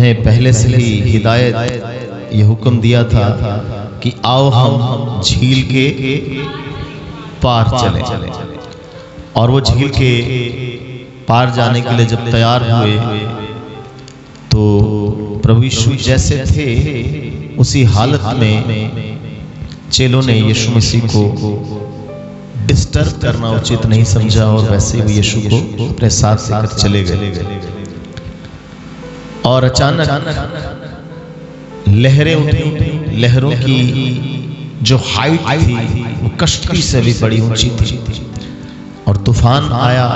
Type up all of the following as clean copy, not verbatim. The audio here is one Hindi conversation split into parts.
उन्हें पहले से ही हिदायत ये हुक्म दिया था कि आओ हम झील के पार चलें। और वो झील के पार जाने के लिए जब तैयार हुए तो प्रभु यीशु जैसे थे उसी हालत में चेलों ने यीशु मसीह को डिस्टर्ब करना उचित नहीं समझा और वैसे ही यीशु को अपने साथ लेकर चले गए। और अचानक लहरें उठी। लहरों की जो हाइट थी वो कश्ती से भी बड़ी ऊंची थी और तूफान आया,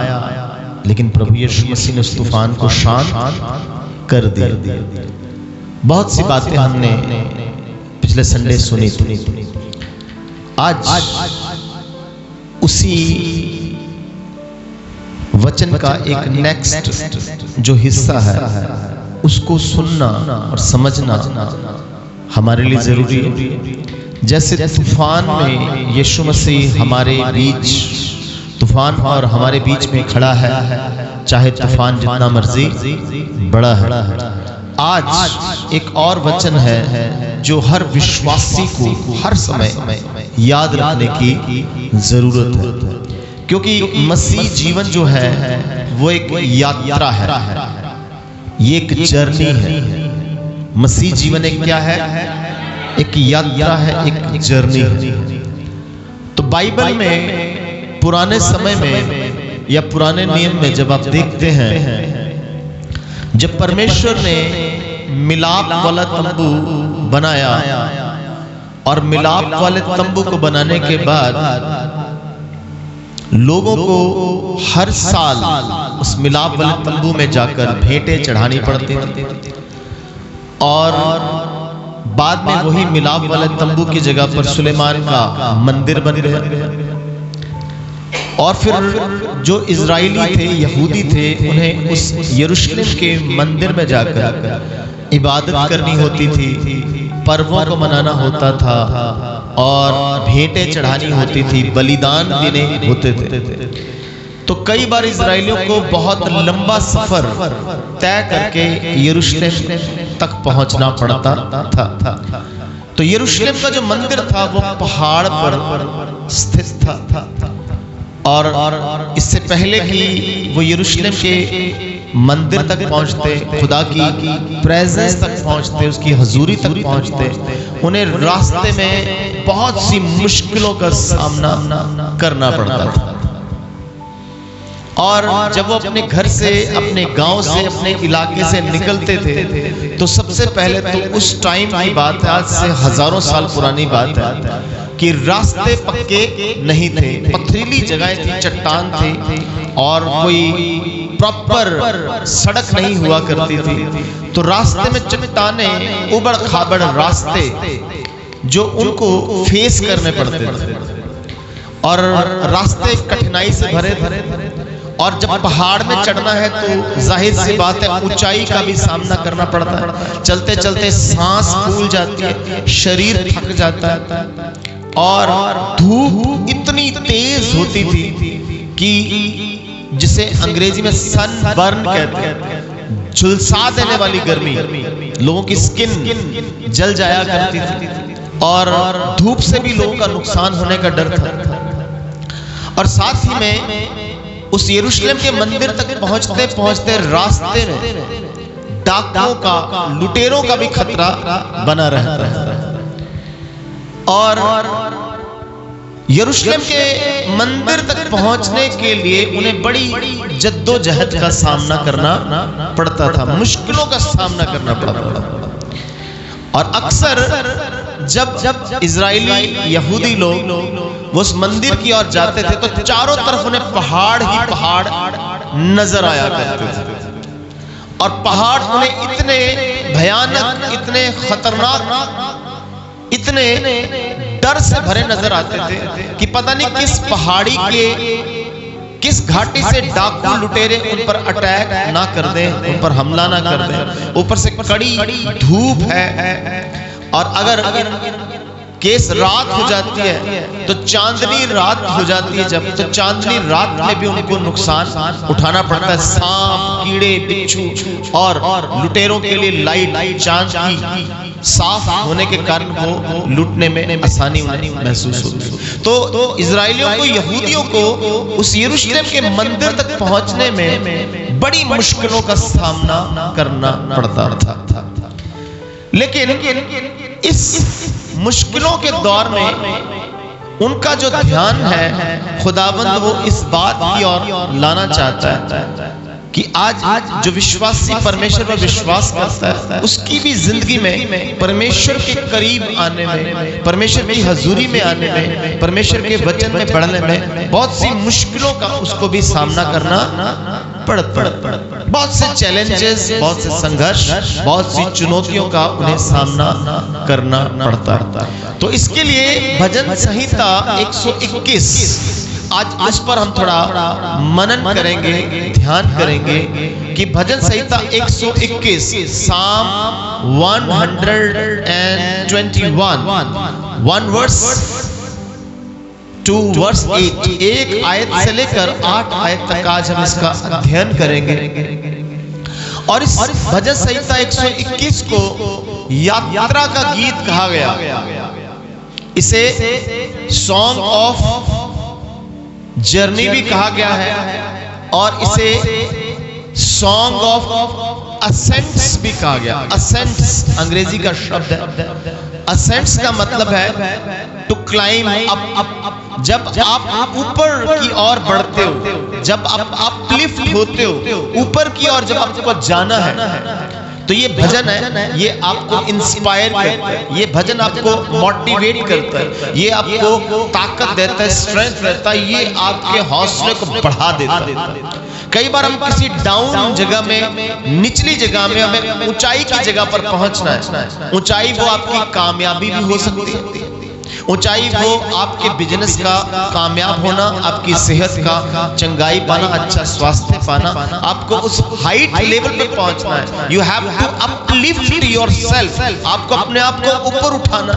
लेकिन प्रभु यीशु मसीह ने उस तूफान को शांत कर दिया। बहुत सी बातें हमने पिछले संडे सुनी थी। आज उसी वचन का एक नेक्स्ट जो हिस्सा है उसको सुनना और समझना हमारे लिए जरूरी है। जैसे तूफान में यीशु मसीह हमारे बीच, तूफान और हमारे बीच में खड़ा है, चाहे तूफान जितना मर्जी बड़ा है। आज एक और वचन है जो हर विश्वासी को हर समय याद रखने की जरूरत है, क्योंकि मसीह जीवन जो है वो एक यात्रा है, ये एक जर्नी है। मसीह जीवन एक क्या है? एक यात्रा है, एक जर्नी है। तो बाइबल में पुराने समय में या पुराने नियम में जब आप देखते हैं, जब परमेश्वर ने मिलाप वाला तंबू बनाया और मिलाप वाले तंबू को बनाने के बाद लोगों को हर साल उस मिलाप वाले तंबू में जाकर भेंटें चढ़ानी पड़ती थी और बाद में वही मिलाप वाले तंबू की जगह पर सुलेमान का मंदिर बन गया। और फिर जो इजरायली थे, यहूदी थे, उन्हें उस यरूशलेम के मंदिर में जाकर इबादत करनी होती थी, पर्वों को मनाना होता था और भेंटें चढ़ानी होती थी, बलिदान देने होते थे। तो कई बार इजरायलियों को बहुत लंबा सफर तय करके यरूशलेम तक पहुंचना पड़ता था। तो यरूशलेम का जो मंदिर था वो पहाड़ पर स्थित था और इससे पहले कि वो यरूशलेम के मंदिर तक पहुंचते, खुदा की प्रेजेंस तक पहुंचते, उसकी हजूरी तक पहुंचते, उन्हें रास्ते में बहुत सी मुश्किलों का सामना करना पड़ता था। और जब वो अपने घर से, अपने गांव से, अपने इलाके से निकलते थे तो सबसे पहले तो उस टाइम की बात है, आज से हजारों साल पुरानी बात है, कि रास्ते पक्के नहीं थे, पथरीली जगह थी, चट्टान थी और कोई प्रॉपर सड़क नहीं हुआ करती थी। तो रास्ते में चट्टानें, उबड़ खाबड़ रास्ते जो उनको फेस करने पड़ते थे और रास्ते कठिनाई से भरे थे। और जब पहाड़ में चढ़ना है तो जाहिर सी बात है ऊंचाई का भी सामना करना पड़ता है। चलते चलते सांस फूल जाती है, शरीर थक जाता है और धूप इतनी तेज होती थी कि जिसे अंग्रेजी में सन बर्न कहते हैं, झुलसा देने वाली गर्मी, लोगों की स्किन जल जाया करती थी और धूप से भी लोगों का नुकसान होने का डर था। और साथ ही में उस यरूशलेम के मंदिर तक पहुंचते पहुंचते रास्ते में डाकुओं का, लुटेरों का भी खतरा बना रहता है। और यरूशलेम के मंदिर तक पहुंचने के लिए उन्हें बड़ी जद्दोजहद का सामना करना पड़ता था, मुश्किलों का सामना करना पड़ता था। और अक्सर जब इजरायली यहूदी लोग वो उस मंदिर की ओर जाते थे तो चारों तरफ उन्हें पहाड़ ही पहाड़ नजर आया करते थे और पहाड़ उन्हें इतने भयानक, इतने खतरनाक, इतने डर से भरे नजर आते थे कि पता नहीं किस पहाड़ी के, किस घाटी से डाकू लुटेरे उन पर अटैक ना कर दें, उन पर हमला ना कर दें। ऊपर से कड़ी धूप है और अगर केस रात हो जाती है तो चांदनी रात हो जाती है, जब तो चांदनी रात में भी उनको नुकसान उठाना पड़ता है। सांप, कीड़े, बिच्छू और लुटेरों के लिए लाइट चांद की साफ होने के कारण वो लूटने में आसानी महसूस होती है। तो इजराइलियों को, यहूदियों को उस यरूशलेम के मंदिर तक पहुंचने में बड़ी मुश्किलों का सामना करना पड़ता था। लेकिन इस मुश्किलों के दौर में उनका जो ध्यान है, खुदावंद वो इस बात की ओर लाना चाहता है कि आज जो विश्वासी परमेश्वर पर विश्वास करता है उसकी भी जिंदगी में परमेश्वर के करीब आने में, परमेश्वर की हजूरी में आने में, परमेश्वर के वचन में बढ़ने में बहुत सी मुश्किलों का उसको भी सामना करना पड़ता। बहुत से चैलेंजेस, बहुत से संघर्ष, बहुत सी चुनौतियों का उन्हें सामना करना पड़ता। तो इसके लिए भजन संहिता 121 आज उस पर हम थोड़ा मनन करेंगे, ध्यान करेंगे कि भजन संहिता 121 साम 121 1 वर्स 2 वर्स 8, एक आयत से लेकर 8 आयत तक आज हम इसका अध्ययन करेंगे। और इस भजन संहिता 121 को यात्रा का गीत कहा गया, इसे सॉन्ग ऑफ जर्नी भी कहा गया है और इसे सॉन्ग ऑफ असेंट्स भी कहा गया। असेंट्स अंग्रेजी का शब्द है। असेंट्स का मतलब है टू क्लाइम अप। जब आप ऊपर की ओर बढ़ते हो, जब आप लिफ्ट होते हो ऊपर की ओर, जब आपको जाना है, तो ये भजन है, ये आपको इंस्पायर करता है, ये भजन आपको मोटिवेट करता है, ये आपको ताकत देता है, स्ट्रेंथ देता है, ये आपके हौसले को बढ़ा देता है। कई बार हम किसी डाउन जगह में, निचली जगह में, हमें ऊंचाई की जगह पर पहुंचना है। ऊंचाई वो आपकी कामयाबी भी हो सकती है, ऊंचाई वो आपके बिजनेस का कामयाब होना, आपकी सेहत का चंगाई पाना, अच्छा स्वास्थ्य पाना, आपको उस हाइट लेवल पे पहुंचना है। You have to uplift yourself, आपको अपने आप को ऊपर उठाना।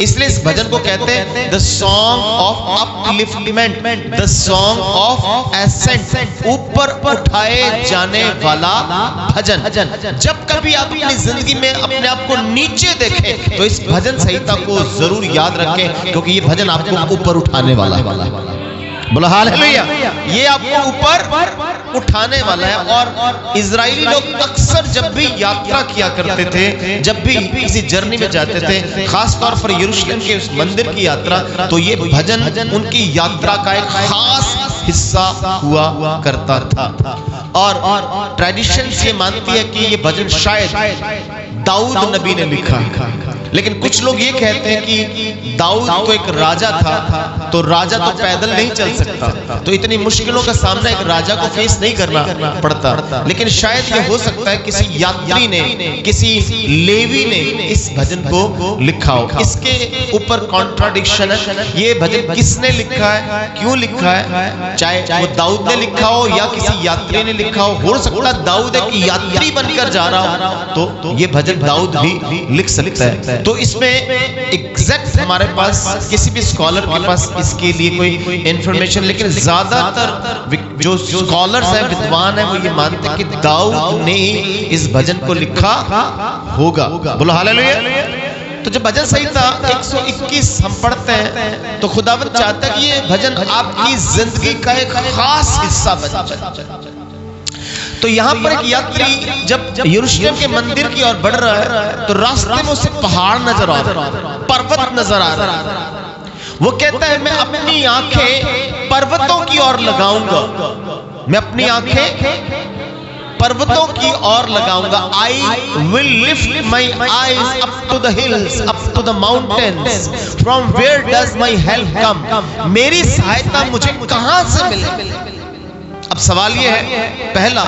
इसलिए इस भजन को कहते हैं the song of upliftment, the song of accent, ऊपर उठाए जाने वाला भजन। जब कभी आप अपनी जिंदगी में अपने आप को नीचे देखें तो इस भजन संहिता को जरूर याद रखें, क्योंकि ये भजन आपको ऊपर उठाने वाला है। बोलो हालेलुया। ये आपको ऊपर उठाने वाला है। और इजरायली लोग अक्सर जब भी यात्रा किया करते थे, जब भी किसी जर्नी में जाते थे, खास तौर पर यरूशलेम के उस मंदिर की यात्रा, तो ये भजन उनकी यात्रा का एक खास हिस्सा हुआ करता था। और ट्रेडिशन ये मानती है कि ये भजन शायद दाऊद नबी ने लिखा है। लेकिन कुछ लोग ये कहते हैं कि दाऊद तो एक राजा था, तो राजा तो पैदल नहीं चल सकता, तो इतनी मुश्किलों का सामना एक राजा को फेस नहीं करना पड़ता। लेकिन शायद ये हो सकता है किसी यात्री ने, किसी लेवी ने इस भजन को लिखा हो। इसके ऊपर कॉन्ट्राडिक्शन है, ये भजन किसने लिखा है, क्यों लिखा है, चाहे वो दाऊद ने लिखा हो या किसी यात्री ने लिखा हो सकता है दाऊद एक यात्री बनकर जा रहा हो तो ये भजन दाऊद भी लिख सकता है। तो इसमें एग्जैक्ट हमारे पास किसी भी स्कॉलर के पास इसके लिए कोई इंफॉर्मेशन, लेकिन ज्यादातर जो स्कॉलर्स हैं, विद्वान हैं, वो ये मानते हैं कि दाऊद ने इस भजन को लिखा होगा। बोलो हालेलुया। तो जब भजन संहिता 121 हम पढ़ते हैं तो खुदावंद चाहता है कि ये भजन आपकी जिंदगी का एक खास हिस्सा बन जाए। तो यहाँ पर एक यात्री जब यरूशलेम के मंदिर की ओर बढ़ रहा है तो रास्ते में उसे पहाड़ नजर आ रहा है, पर्वत नजर आ रहा है। वो कहता है मैं अपनी आंखें पर्वतों की ओर लगाऊंगा, मैं अपनी आंखें पर्वतों की ओर लगाऊंगा। I will lift my eyes up to the hills, up to the mountains, from where does my help come. मेरी सहायता मुझे कहां से मिले। अब सवाल ये है, पहला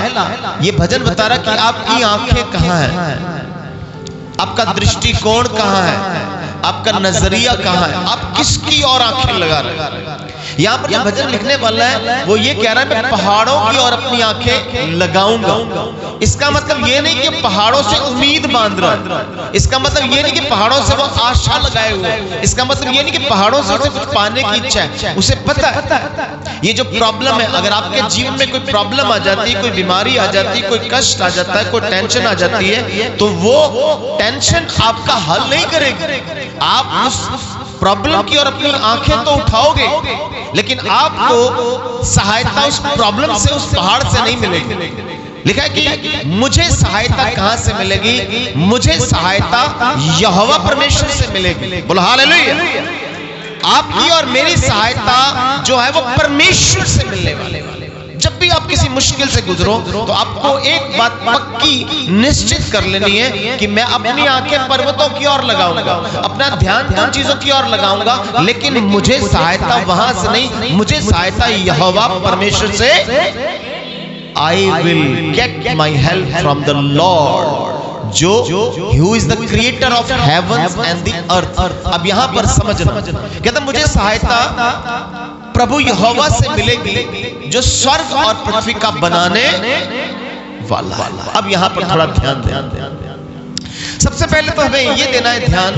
ये भजन बता रहा कि आपकी आंखें कहां हैं, आपका दृष्टिकोण कहां है, आपका नजरिया कहाँ है, आप किसकी और आंखें लगा रहे हैं। यहाँ पर जो भजन लिखने वाला है वो ये कह रहा है मैं पहाड़ों की ओर अपनी आंखें लगाऊंगा। इसका मतलब ये नहीं कि पहाड़ों से उम्मीद बांध रहा है, इसका मतलब ये नहीं कि पहाड़ों से वो आशा लगाए हुए, इसका मतलब ये नहीं कि पहाड़ों से उसे कुछ पाने की इच्छा है। उसे पता है ये जो प्रॉब्लम है, अगर आपके जीवन में कोई प्रॉब्लम आ जाती है, कोई बीमारी आ जाती है, कोई कष्ट आ जाता है, कोई टेंशन आ जाती है, तो वो टेंशन आपका हल नहीं करेगी। आप उस प्रॉब्लम की और अपनी आंखें तो उठाओगे, लेकिन आपको सहायता उस प्रॉब्लम से, उस पहाड़ से नहीं मिलेगी। लिखा है कि मुझे सहायता कहां से मिलेगी, मुझे सहायता यहोवा परमेश्वर से मिलेगी। बोलो हालेलुया। आपकी और मेरी सहायता जो है वो परमेश्वर से मिलने वाले। जब भी आप किसी मुश्किल से गुजरो तो आपको एक बात पक्की निश्चित कर लेनी है कि मैं अपनी आंखें पर्वतों की ओर लगाऊंगा, अपना ध्यान उन चीजों की ओर लगाऊंगा, लेकिन मुझे सहायता वहां से नहीं, मुझे सहायता यहोवा परमेश्वर से। I will get my help from the Lord, जो who is the creator of heavens and the earth। अब यहाँ पर समझना, कहता मुझे सहायता प्रभु यहोवा से मिलेगी जो स्वर्ग और पृथ्वी का बनाने वाला। अब यहाँ पर थोड़ा ध्यान दें। सबसे पहले तो हमें ये देना है ध्यान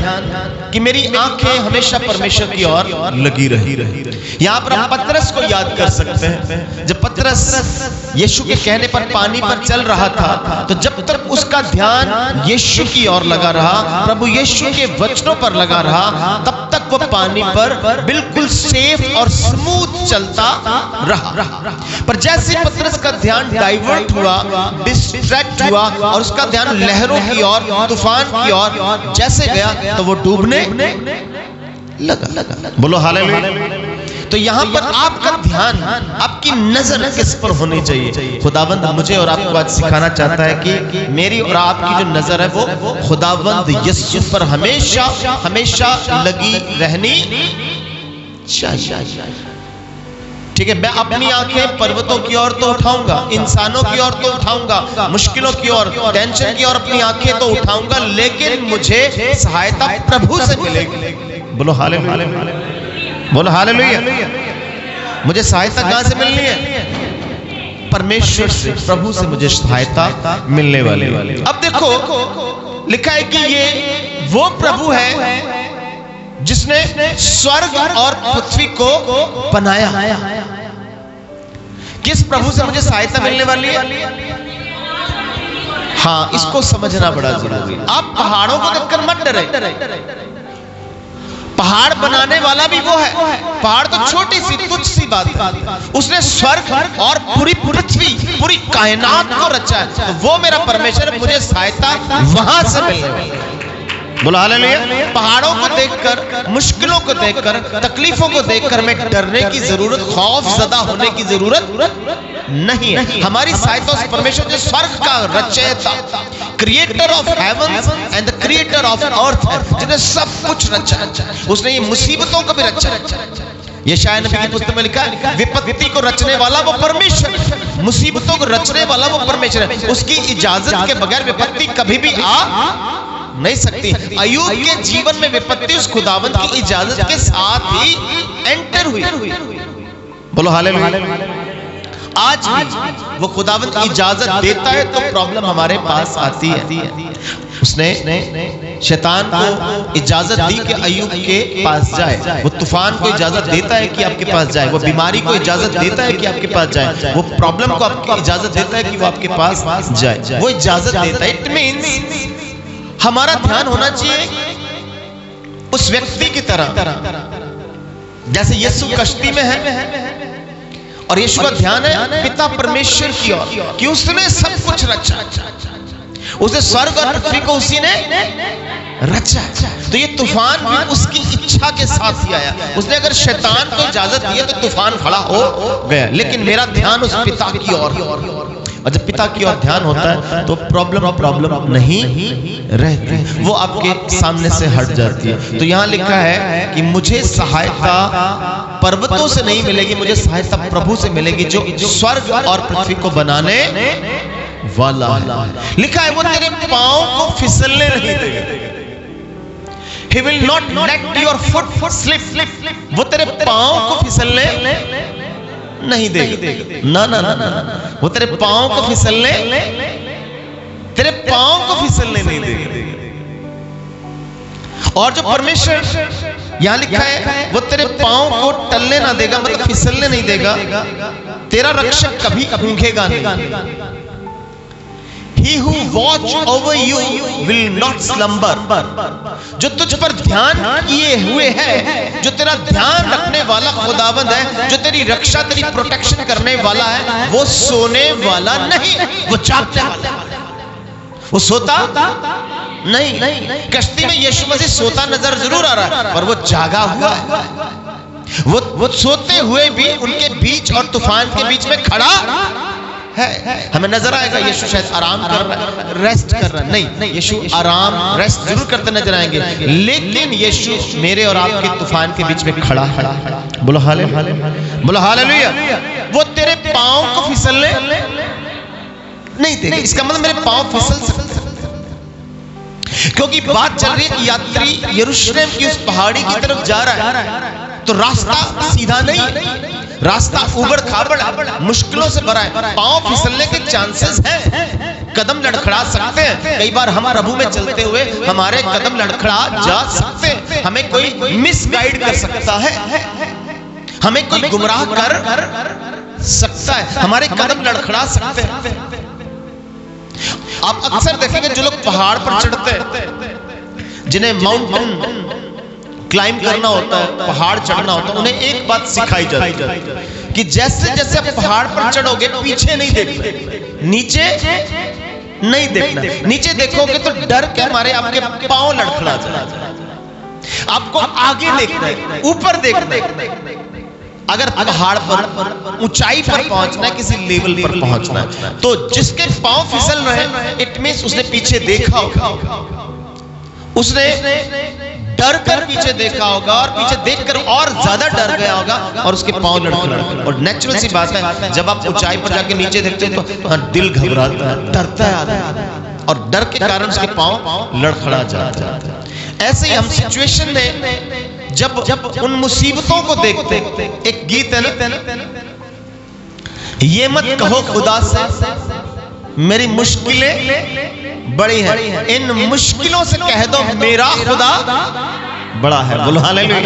कि मेरी आंखें हमेशा परमेश्वर की ओर लगी रही। यहाँ पर हम पतरस को याद कर सकते हैं। जब पतरस यीशु के कहने पर पानी पर चल रहा था, तो जब तक उसका ध्यान यीशु की ओर लगा रहा, प्रभु यीशु के वचनों पर लगा रहा, तब तक वो पानी पर बिल्कुल सेफ और स्मूथ चलता रहा। पर जैसे पतरस का ध्यान डाइवर्ट हुआ, डिस्ट्रैक्ट हुआ और उसका ध्यान लहरों की ओर, तूफान की ओर जैसे गया, तो वो डूबने लगा। बोलो हालेलुया। तो यहाँ पर आपका ध्यान, आपकी नजर किस पर होनी चाहिए? खुदावंद मुझे और आपको आज सिखाना चाहता है कि मेरी और आपकी जो नजर है वो खुदावंद यीशु पर हमेशा हमेशा लगी रहनी चाहिए। ठीक है, मैं अपनी आंखें पर्वतों की ओर तो उठाऊंगा, इंसानों की ओर तो उठाऊंगा, मुश्किलों की ओर, टेंशन की ओर अपनी आंखें तो उठाऊंगा, लेकिन मुझे सहायता प्रभु से मिलेगी। बोलो हालेलुया। बोलो हालेलुया। मुझे सहायता कहां से मिलनी है? परमेश्वर से, प्रभु से मुझे सहायता मिलने वाली। अब देखो लिखा है कि ये वो प्रभु है जिसने स्वर्ग और पृथ्वी को बनाया। किस प्रभु से मुझे सहायता मिलने वाली है? हाँ, इसको समझना बड़ा जरूरी है। आप पहाड़ों को देखकर मत डरे, पहाड़ बनाने वाला भी वो है। पहाड़ तो छोटी सी तुच्छ सी बात है, उसने स्वर्ग और पूरी पृथ्वी, पूरी कायनात को रचा है। तो वो मेरा परमेश्वर, मुझे सहायता वहां से मिलने वाली है। बोलो हालेलुया। पहाड़ों को देखकर, मुश्किलों को देखकर, तकलीफों को देखकर मैं डरने की जरूरत, खौफ ज़दा होने की जरूरत नहीं है। हमारी सहायता उस परमेश्वर जो स्वर्ग का रचयिता, creator of heavens and the creator of earth है, जिसने सब कुछ रचा। उसने ये मुसीबतों को भी रचा। यशायाह नबी की पुस्तक में लिखा है विपत्ति को रचने वाला वो परमेश्वर, मुसीबतों को रचने वाला वो परमेश्वर है। उसकी इजाजत के बगैर विपत्ति कभी भी आ नहीं सकती। अय्यूब के जीवन में विपत्ति उस खुदावंद की इजाजत के साथ ही एंटर हुई। बोलो हालेलुया। आज भी वो खुदावंद इजाजत देता है तो प्रॉब्लम हमारे पास आती है। उसने शैतान को इजाजत दी कि अय्यूब के पास जाए, वो तूफान को इजाजत देता है कि आपके पास जाए, वो बीमारी को इजाजत देता है कि आपके पास जाए, वो प्रॉब्लम को आपकी इजाजत देता है कि वो आपके पास जाए, वो इजाजत देता है। इट मींस हमारा ध्यान होना चाहिए उस व्यक्ति की तरह जैसे यीशु कश्ती में है और यीशु का ध्यान है पिता परमेश्वर की ओर कि उसने सब कुछ रचा, उसने स्वर्ग और पृथ्वी को उसी ने रचा। तो ये तूफान भी उसकी इच्छा के साथ ही आया। उसने अगर शैतान को इजाजत दी तो तूफान खड़ा हो गया, लेकिन मेरा ध्यान उस पिता की ओर, और जब पिता की ओर ध्यान होता है तो प्रॉब्लम नहीं रहती, वो आपके सामने से हट जाती है। तो यहाँ लिखा है कि मुझे सहायता पर्वतों से नहीं मिलेगी, मुझे सहायता प्रभु से मिलेगी जो स्वर्ग और पृथ्वी को बनाने वाला है। लिखा है वो तेरे पांव को फिसलने नहीं देगा। He will not let your foot slip. वो तेरे पांव को फिसलने नहीं देगा। ना ना ना ना, वो तेरे पांव को फिसलने नहीं देगा। और जो परमेश्वर यहां लिखा है वो तेरे पांव को टलने ना देगा, मतलब फिसलने नहीं देगा। तेरा रक्षक कभी ऊंघेगा नहीं। He who watch over you will not slumber. जो तुझ पर ध्यान किए हुए है, जो तेरा ध्यान रखने वाला खुदावंद है, जो तेरी रक्षा, तेरी प्रोटेक्शन करने वाला है, वो सोने वाला नहीं, वो जागने वाला है। वो सोता नहीं। कश्ती में यीशु मसीह सोता नजर जरूर आ रहा है, पर वो जागा हुआ है। वो सोते हुए भी उनके बीच और तूफान के बीच में खड़ा है। हमें नजर आएगा यीशु शायद आराम कर रहा है, रेस्ट कर रहा है। नहीं, यीशु आराम रेस्ट जरूर करते नजर आएंगे, लेकिन यीशु मेरे और आपके तूफान के बीच में खड़ा है। बोलो हालेलुया। वो तेरे पांव को फिसलने नहीं देगा। इसका मतलब मेरे पांव फिसल सकते, क्योंकि बात चल रही है कि यात्री यरूशलेम की उस पहाड़ी की तरफ जा रहा है, तो रास्ता सीधा नहीं, रास्ता उबड़ खाबड़ मुश्किलों से भरा है। पांव फिसलने के चांसेस हैं, कदम लड़खड़ा सकते हैं। कई बार हम प्रभु में चलते हुए हमारे कदम लड़खड़ा जा सकते हैं, हमें कोई मिसगाइड कर सकता है, हमें कोई गुमराह कर सकता है, हमारे कदम लड़खड़ा सकते हैं। आप अक्सर देखेंगे जो लोग पहाड़ पर चढ़ते हैं, जिन्हें माउंटेन क्लाइंब करना होता है, पहाड़ चढ़ना होता है, उन्हें एक बात सिखाई जाती है कि जैसे जैसे आप पहाड़ पर चढ़ोगे पीछे नहीं देखना, नीचे नहीं देखना। नीचे देखोगे तो डर के मारे आपके पांव लड़खड़ा जाएगा। आपको आगे देखना है, ऊपर देखना है। अगर पहाड़ पर ऊंचाई पर पहुंचना है, किसी लेवल पर पहुंचना है, तो जिसके पांव फिसल रहे हैं, इट मींस उसने पीछे देखा होगा, उसने डर कर पीछे देखा होगा, और पीछे देखकर और ज्यादा डर गया होगा और उसके पांव लड़खड़ाते। और नेचुरल सी बात है, जब आप ऊंचाई पर जाके नीचे देखते हैं तो दिल घबराता है, डरता है आदमी, और डर के कारण उसके पांव लड़खड़ा जाता है। ऐसे ही हम सिचुएशन में जब उन मुसीबतों को देखते, एक गीत है ना, ये मत कहो खुदा से मेरी मुश्किलें बड़ी हैं, इन मुश्किलों से कह दो मेरा खुदा बड़ा है। बोलो हालेलुया।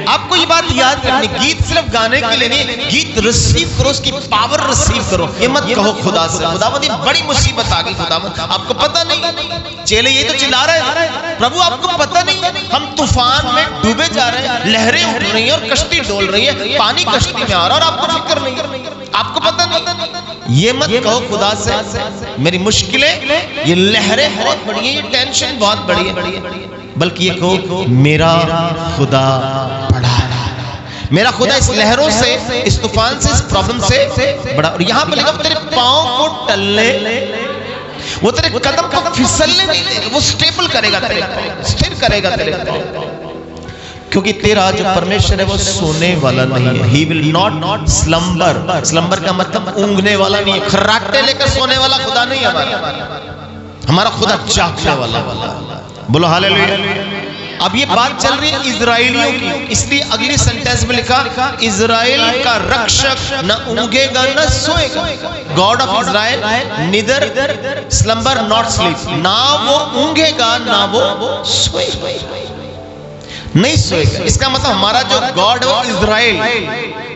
आपको ये बात याद रखनी, गीत सिर्फ गाने के लिए नहीं, गीत रिसीव करो, उसकी पावर रिसीव करो। ये मत कहो खुदा से, खुदावंद ये बड़ी मुसीबत आ गई, खुदावंद आपको पता नहीं। चेले ये तो चिल्ला रहे हैं, प्रभु आपको पता नहीं, हम तूफान में डूबे जा रहे हैं, लहरें उठ रही हैं और कश्ती डोल रही है, पानी कश्ती में आ रहा है और आपको फिक्र नहीं, आपको पता नहीं। ये मत कहो खुदा से मेरी मुश्किलें, ये लहरें बहुत बड़ी है, ये टेंशन बहुत बड़ी है, बल्कि ये कहो मेरा खुदा बड़ा है, मेरा खुदा इस लहरों से, इस तूफान से, इस प्रॉब्लम से बड़ा। और यहां पर लिखा तेरे पांव को टलने, वो तेरे कदम को फिसलने नहीं देगा, वो स्टेबल करेगा, स्थिर करेगा तेरे को, क्योंकि तेरा जो परमेश्वर है वो सोने वाला नहीं है। He will not slumber। Slumber का मतलब ऊँघने वाला नहीं है, खर्राटे लेकर सोने वाला खुदा नहीं है हमारा खुदा जागने वाला। बोलो हालेलुया। अब ये बात चल रही है इजराइलियों की, इसलिए अगली सेंटेंस में लिखा इजराइल का रक्षक न ऊँघेगा न सोएगा। God of Israel neither slumber not sleep, ना वो ऊँघेगा ना वो सोएगा, नहीं सोएगा। इसका मतलब हमारा जो गॉड है वो इजराइल।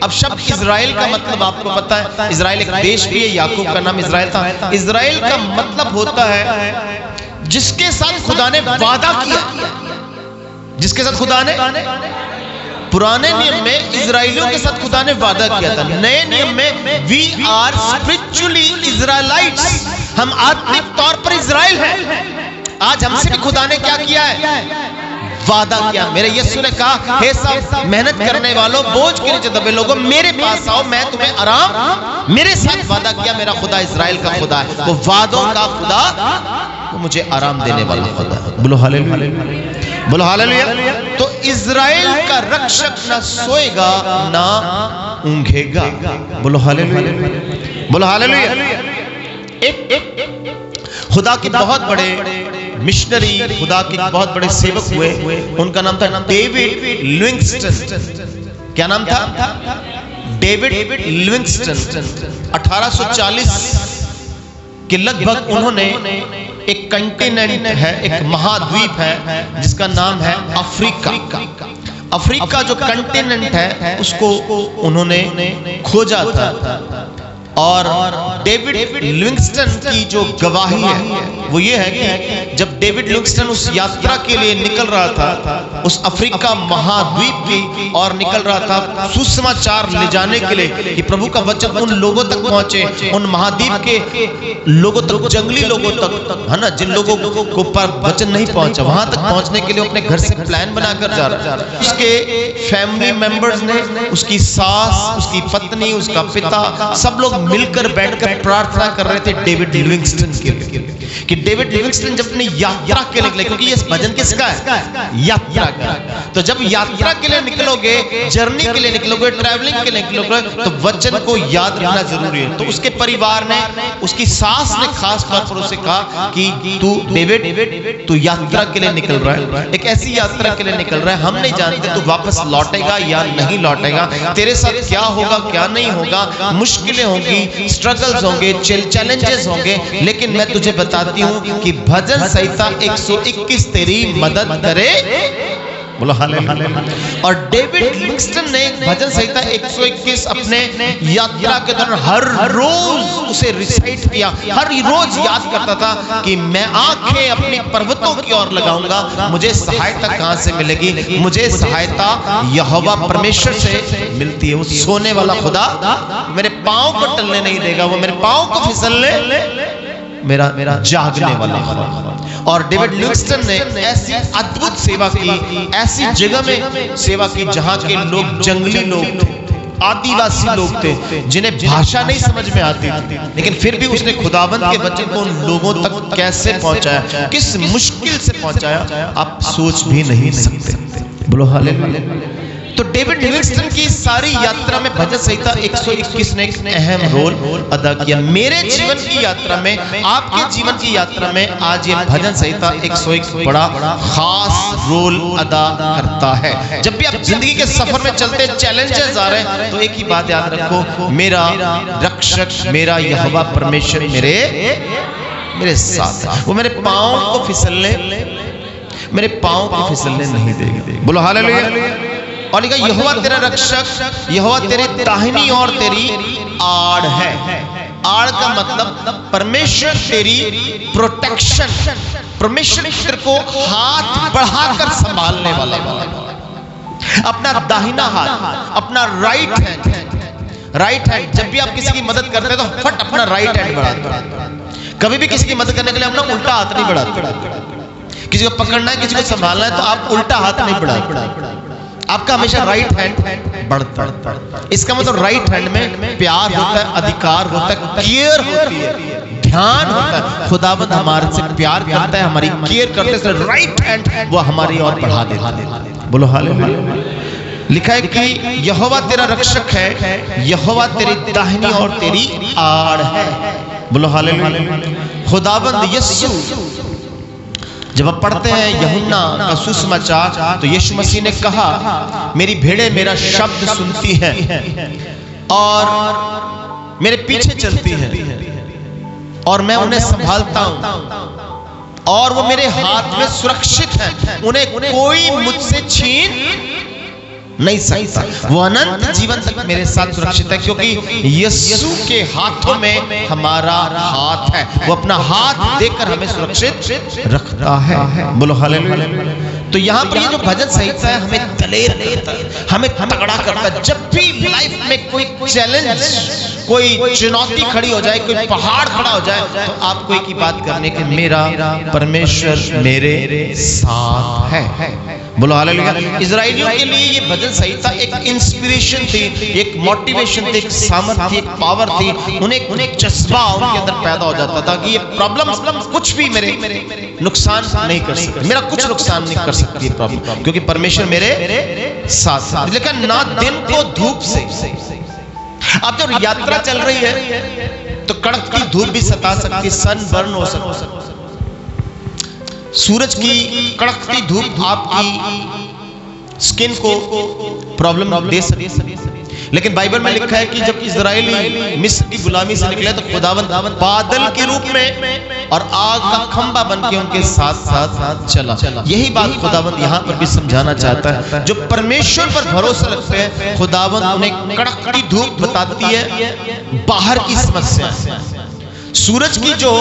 अब शब्द इजराइल का मतलब आपको पता है, इजराइल एक देश भी है, याकूब का नाम इजराइल था। इजराइल का मतलब होता है जिसके साथ खुदा ने वादा किया, जिसके साथ खुदा ने, पुराने नियम में इजराइलियों के साथ खुदा ने वादा किया था, नए नियम में वी आर स्पिरिचुअली इजराइलाइट्स, हम आत्मिक तौर पर इजराइल हैं। आज हमसे भी खुदा ने क्या किया है, वादा किया। मेरे यीशु ने कहा, हे सब मेहनत करने वालों, बोझ के नीचे दबे लोगों, मेरे पास आओ, मैं तुम्हें आराम। मेरे साथ वादा किया मेरा खुदा इजराइल का खुदा है, वो वादों का खुदा, वो मुझे आराम देने वाला खुदा है। बोलो हालेलुया, बोलो हालेलुया। तो इजराइल का रक्षक ना सोएगा ना ऊँघेगा। बोलो हालेलुया, बोलो हालेलुया। एक खुदा के बहुत बड़े मिशनरी, खुदा के बहुत बड़े सेवक हुए, उनका नाम था डेविड लिविंगस्टन। क्या नाम था? David Livingstone. 1840 के लगभग उन्होंने एक कंटिनेंट है, एक महाद्वीप है जिसका नाम है अफ्रीका। अफ्रीका जो कंटिनेंट है उसको उन्होंने खोजा था। और डेविड लिविंगस्टन की जो गवाही है वो ये है कि जब डेविड लिविंगस्टन उस यात्रा के लिए निकल रहा था उस अफ्रीका महाद्वीप की और निकल रहा था सुसमाचार ले जाने के लिए कि प्रभु का वचन उन लोगों तक पहुंचे, उन महाद्वीप के लोगों तक, जंगली लोगों तक, है ना, जिन लोगों को पर वचन नहीं पहुंचा, वहां तक पहुंचने के लिए अपने घर से प्लान बनाकर जा रहा था। उसके फैमिली मेंबर्स ने, उसकी सास, उसकी पत्नी, उसका पिता, सब लोग मिलकर बैठकर प्रार्थना कर रहे थे डेविड लिविंगस्टन के लिए कि डेविड लिविंगस्टन जब अपनी यात्रा के लिए निकले, क्योंकि ये भजन किसका है? यात्रा का। तो जब यात्रा के लिए निकलोगे, जर्नी के लिए निकलोगे, ट्रैवलिंग के लिए निकलोगे, तो वचन को याद रखना जरूरी है। तो उसके परिवार ने, उसकी सास ने खास तौर पर उसे कहा कि तू डेविड, तू यात्रा के लिए निकल रहा है, एक ऐसी यात्रा के लिए निकल रहा है, हम नहीं जानते तू वापस लौटेगा या नहीं लौटेगा, तेरे साथ क्या होगा क्या नहीं होगा, मुश्किलें होंगी, स्ट्रगल्स होंगे, चैलेंजेस होंगे, लेकिन मैं तुझे बताती हूं कि भजन संहिता 121 तेरी मदद करे। बोलो हालेलुया। और डेविड लिविंगस्टन ने भजन संहिता 121 अपने यात्रा के दौरान हर रोज उसे रिसाइट किया, हर रोज याद करता था कि मैं आंखें अपनी पर्वतों की ओर लगाऊंगा, मुझे सहायता कहां से मिलेगी? मुझे सहायता यहोवा परमेश्वर से मिलती है। वो सोने वाला खुदा मेरे पांव को टलने नहीं देगा, वो मेरे पांव को फिसलने, मेरा जागने वाला खुदा। और डेविड लिविंगस्टन ने ऐसी अद्भुत सेवा की, ऐसी जगह में सेवा की जहां के लोग जंगली लोग थे, आदिवासी लोग थे, जिन्हें भाषा नहीं समझ में आती थी, लेकिन फिर भी उसने खुदाबंद के वचन को उन लोगों तक कैसे पहुंचाया, किस मुश्किल से पहुंचाया, आप सोच भी नहीं सकते। बोलो हालेलुया। तो डेविड लिविंगस्टन की सारी यात्रा में भजन संहिता 121 ने एक अहम रोल अदा किया। मेरे जीवन की यात्रा में, आपके जीवन की यात्रा में आज ये भजन संहिता 121 बड़ा खास रोल अदा करता है। जब भी आप जिंदगी के सफर में चलते, चैलेंजेस आ रहे हैं, तो एक ही बात याद रखो, मेरा रक्षक, मेरा यहोवा परमेश्वर मेरे साथ, वो मेरे पांव को फिसलने, मेरे पांव को फिसलने नहीं देगी। बोलो हालेलुया। और लिखा यहोवा तेरा रक्षक, यहोवा तेरे दाहिनी और तेरी आड़ है। आड़ का मतलब परमेश्वर तेरी प्रोटेक्शन, परमेश्वर तेरे को हाथ बढ़ाकर संभालने वाला, अपना दाहिना हाथ, अपना राइट हैंड। राइट हैंड, जब भी आप किसी की मदद करते हैं तो फट अपना राइट हैंड बढ़ाते। कभी भी किसी की मदद करने के लिए अपना उल्टा हाथ नहीं बढ़ाते। किसी को पकड़ना है, किसी को संभालना है, तो आप उल्टा हाथ नहीं बढ़ाते, आपका हमेशा राइट हैंड बढ़ता है। इसका मतलब राइट हैंड में प्यार होता है, अधिकार होता है, केयर होती है, ध्यान होता है। खुदावंद हमारे से प्यार करता है, हमारी केयर करते हैं, राइट हैंड वो हमारी ओर बढ़ा देता है। बोलो हालेलुया। लिखा है कि यहोवा तेरा रक्षक है, यहोवा तेरी दाहिनी और तेरी आड़ है। बोलो हालेलुया। खुदावंद यीशु, जब आप पढ़ते हैं यूहन्ना का सुसमाचार, तो यीशु मसीह ने कहा, मेरी भेड़ें मेरा शब्द सुनती हैं और मेरे पीछे चलती हैं और मैं उन्हें संभालता हूं और वो मेरे हाथ में सुरक्षित हैं, उन्हें कोई मुझसे छीन नहीं सकता। वो अनंत जीवन तक मेरे साथ सुरक्षित है, क्योंकि यीशु के हाथों में हमारा हाथ है। वो अपना हाथ देकर हमें सुरक्षित रखता है। बोलो हालेलुया। तो यहाँ पर ये जो भजन संहिता है हमें दलेर करता है, हमें तगड़ा करता है। जब भी लाइफ में कोई चैलेंज, कोई चुनौती खड़ी हो जाए, कोई पहाड़ खड़ा हो जाए, तो आपको एक ही बात करने की, मेरा परमेश्वर मेरे साथ है। बोलो हालेलुया। इजराइलियों के लिए ये भजन संहिता एक इंस्पिरेशन थी, एक मोटिवेशन थी, एक सामर्थ्य, एक पावर थी। उन्हें जज्बा उनके अंदर पैदा हो जाता था कि ये प्रॉब्लम कुछ भी मेरे नुकसान नहीं कर सकती, मेरा कुछ नुकसान नहीं कर सकती है प्रॉब्लम, क्योंकि परमेश्वर मेरे साथ। लेकिन ना दिन को धूप से, अब जब यात्रा चल रही है तो कड़कती धूप भी सता सकती, सन बर्न हो सकता, सूरज की कड़कती धूप आपकी स्किन को प्रॉब्लम दे सकती है, लेकिन बाइबल में लिखा है कि जब इजराइली मिस्र की गुलामी से निकले तो खुदावंद बादल के रूप में और आग का खंबा बन के उनके साथ साथ चला। यही बात खुदावंद यहाँ पर भी समझाना चाहता है। जो परमेश्वर पर भरोसा रखते हैं, खुदावंद उन्हें कड़कती धूप बताती है बाहर की समस्या। सूरज की जो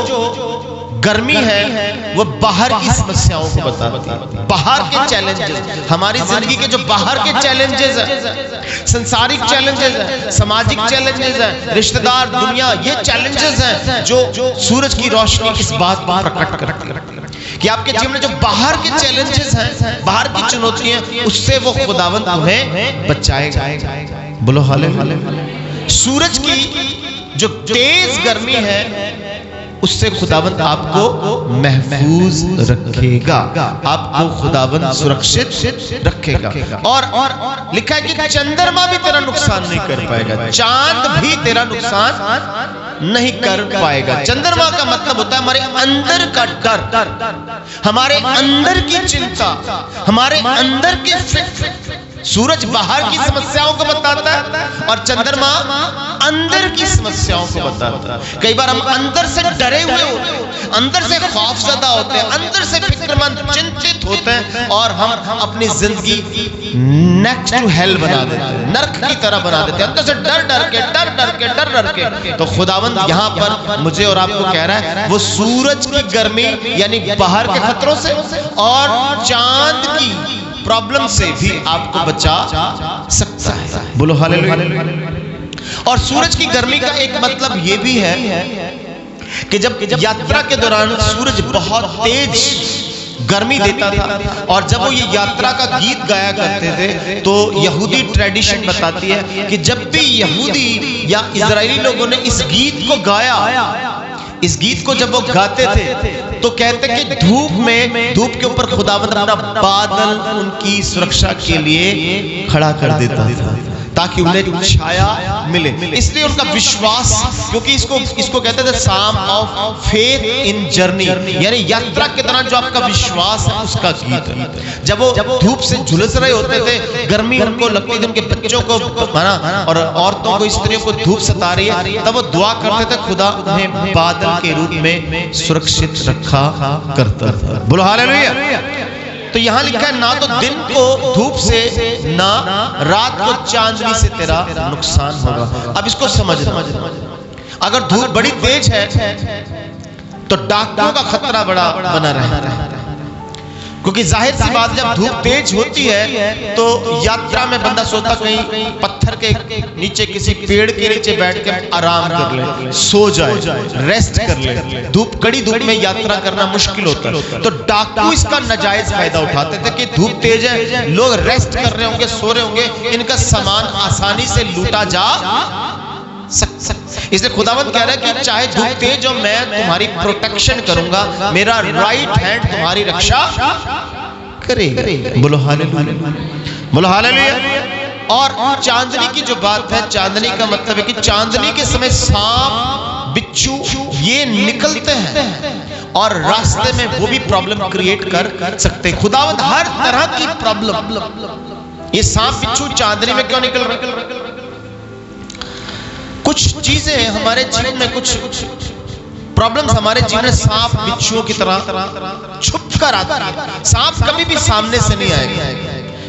गर्मी है वो बाहर की समस्याओं को बताती है, बाहर के चैलेंजेस, हमारी जिंदगी के जो बाहर के चैलेंजेस है, संसारिक चैलेंजेस है, सामाजिक चैलेंजेस है, रिश्तेदार, दुनिया, ये चैलेंजेस हैं जो सूरज की रोशनी इस बात को प्रकट करती है कि आपके जीवन में जो बाहर के चैलेंजेस हैं, बाहर की चुनौतियां, उससे वो खुदावंद तुम्हें बचाएगा। बोलो हालेलुया। सूरज की जो तेज गर्मी है उससे खुदावंद आपको महफूज रखेगा, आपको खुदावंद सुरक्षित रखेगा। और लिखा है कि चंद्रमा भी तेरा नुकसान नहीं कर पाएगा, चांद भी तेरा नुकसान नहीं कर पाएगा। चंद्रमा का मतलब होता है हमारे अंदर का डर, हमारे अंदर की चिंता, हमारे अंदर के फिक्र। सूरज बाहर की समस्याओं को बताता है और चंद्रमा अंदर की समस्याओं को बताता है। कई बार हम अंदर से डरे हुए होते हैं, अंदर से खौफजदा होते हैं, अंदर से फिक्रमंद, चिंतित होते हैं और हम अपनी जिंदगी नेक्स्ट टू हेल बना देते हैं, नर्क की तरह बना देते हैं, अंदर से डर के। तो खुदावंद यहाँ पर मुझे और आपको कह रहा है वो सूरज की गर्मी यानी बाहर के खतरों से और चांद की प्रॉब्लम से भी आपको बचा सकता है। बोलो हालेलुया। और सूरज की गर्मी का एक मतलब ये भी है कि जब यात्रा के दौरान सूरज बहुत तेज गर्मी देता था और जब वो ये यात्रा का गीत गाया करते थे तो यहूदी ट्रेडिशन बताती है कि जब भी यहूदी या इजरायली लोगों ने इस गीत को गाया, इस गीत को जब वो गाते थे तो कहते कि धूप के ऊपर खुदावंद अपना बादल उनकी सुरक्षा के लिए खड़ा कर देता था ताकि उन्हें छाया मिले। इसलिए उनका विश्वास, क्योंकि इसको कहते थे psalm of faith in journey, यानी यात्रा के दौरान जो आपका विश्वास है उसका गीत है। जब वो धूप से झुलस रहे होते थे, गर्मी उनको लगती थी, उनके बच्चों को और औरतों को, स्त्रियों को धूप सता रही है, तब वो दुआ करते थे खुदा उन्हें बादल के रूप में सुरक्षित रखा करता था। बोलो हालेलुया। तो यहां लिखा है ना तो दिन को धूप से ना रात को चांदनी से तेरा नुकसान होगा। अब इसको समझना, अगर धूप बड़ी तेज है तो डाकुओं का खतरा बड़ा बना रहता है, क्योंकि जाहिर सी बात जब धूप तेज होती है तो यात्रा में बंदा सोचता कहीं पत्थर के नीचे किसी पेड़ के नीचे बैठ के आराम कर ले, सो जाए, रेस्ट कर ले। कड़ी धूप में यात्रा करना मुश्किल होता है, तो डाकू इसका नाजायज फायदा उठाते थे कि धूप तेज है, लोग रेस्ट कर रहे होंगे, सो रहे होंगे, इनका सामान आसानी से लूटा जा इसलिए खुदावंद कह रहा है कि चाहे धूप तेज हो, मैं तुम्हारी प्रोटेक्शन करूंगा, मेरा राइट हैंड तुम्हारी रक्षा करेगा। बोलो हालेलुया। बोलो हालेलुया। और चांदनी की जो बात है, चांदनी का मतलब है कि चांदनी के समय सांप, बिच्छू ये निकलते हैं और रास्ते में वो भी प्रॉब्लम क्रिएट कर सकते हैं। खुदावंद हर तरह की प्रॉब्लम, ये सांप बिच्छू चांदनी में क्यों निकल रहे? कुछ चीजें हमारे जीवन में, कुछ प्रॉब्लम्स हमारे जीवन में सांप बिच्छुओं की तरह छुप कर आती है। सांप कभी भी सामने से नहीं आएगा,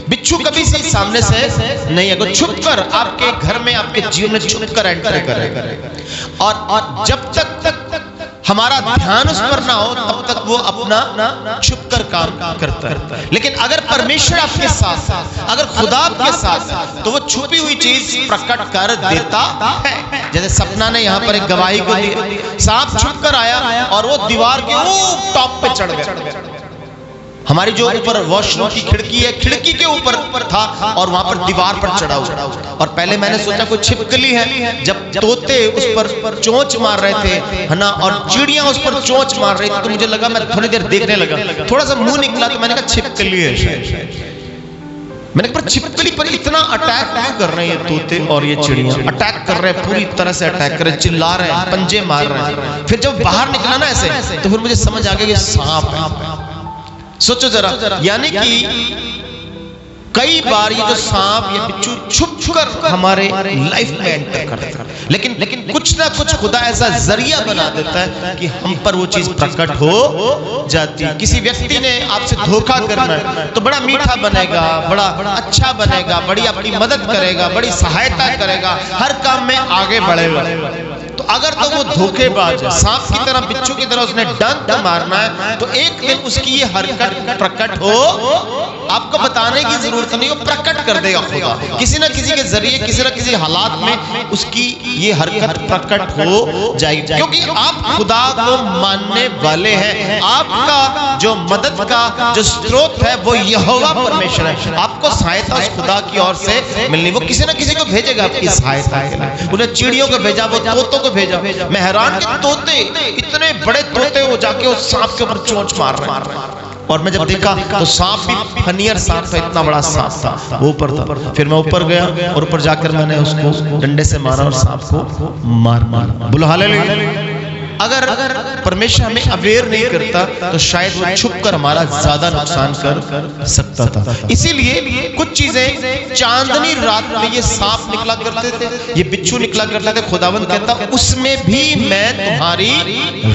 बिच्छू कभी भी सामने से नहीं आएगा, छुप कर आपके घर में, आपके जीवन में छुप कर एंटर करेगा। और जब तक हमारा ध्यान उस पर ना हो तब तक वो अपना छुप कर काम करता है। लेकिन अगर परमेश्वर आपके साथ है, अगर खुदा आपके साथ है, तो वो छुपी हुई चीज प्रकट कर देता है। जैसे सपना ने यहाँ पर एक गवाही को दी, सांप छुप कर आया और वो दीवार के टॉप पे चढ़ गया। हमारी जो ऊपर वॉशरूम की खिड़की है, खिड़की के ऊपर था और वहां पर दीवार पर चढ़ा हुआ। और पहले मैंने सोचा कोई छिपकली है, जब तोते उस पर चोंच मार रहे थे, है ना, और चिड़ियां उस पर चोंच मार रही थी, तो मुझे लगा, मैं थोड़ी देर देखने लगा, थोड़ा सा मुंह निकला तो मैंने कहा छिपकली है शायद। मैंने कहा छिपकली पर इतना अटैक क्यों कर रहे हैं तोते और ये चिड़ियां? अटैक कर रहे हैं, पूरी तरह से अटैक कर रहे हैं, चिल्ला रहे हैं, पंजे मार रहे हैं। फिर जब बाहर निकला ना ऐसे, तो फिर मुझे समझ आ गया कि सांप है। सोचो जरा, यानी कि कई बार ये जो सांप या बिच्छू छुप कर हमारे लाइफ में एंटर करते हैं, लेकिन कुछ ना कुछ खुदा ऐसा जरिया बना देता है कि हम पर वो चीज प्रकट हो जाती है। किसी व्यक्ति ने आपसे धोखा करना है तो बड़ा मीठा बनेगा, बड़ा अच्छा बनेगा, बड़ी आपकी मदद करेगा, बड़ी सहायता करेगा, हर काम में आगे बढ़ेगा। तो अगर तो वो धोखेबाज है, सांप की तरह, बिच्छू की तरह उसने डंक मारना है, तो एक दिन उसकी ये हरकत प्रकट हो, आपको बताने की जरूरत नहीं, वो प्रकट कर देगा खुदा किसी ना किसी के जरिए, किसी ना किसी हालात में उसकी ये हरकत प्रकट हो जाएगी, क्योंकि आप खुदा को मानने वाले हैं। आपका जो मदद का जो स्रोत है वो यहोवा परमेश्वर है। आपको सहायता उस खुदा की ओर से मिलनी, वो किसी ना किसी को भेजेगा आपकी सहायता के लिए। उन्हें चिड़ियों को भेजा, वो तोतों को भेजा। मैं हैरान कि तोते, इतने बड़े तोते वो जाके उस सांप के ऊपर चोंच मार रहे हैं। और मैं जब देखा तो सांप भी फनियर सांप था, इतना बड़ा सांप था, वो ऊपर था। फिर मैं ऊपर गया और ऊपर जाकर मैंने उसको डंडे से मारा और सांप को मार बोलो हालेलुया। अगर परमेश्वर हमें अवेयर नहीं करता तो शायद वो छुपकर हमारा ज्यादा नुकसान कर सकता था। इसीलिए कुछ चीजें चांदनी रात में ये सांप निकला करते थे, ये बिच्छू निकला करते थे, खुदावंद कहता उसमें भी मैं तुम्हारी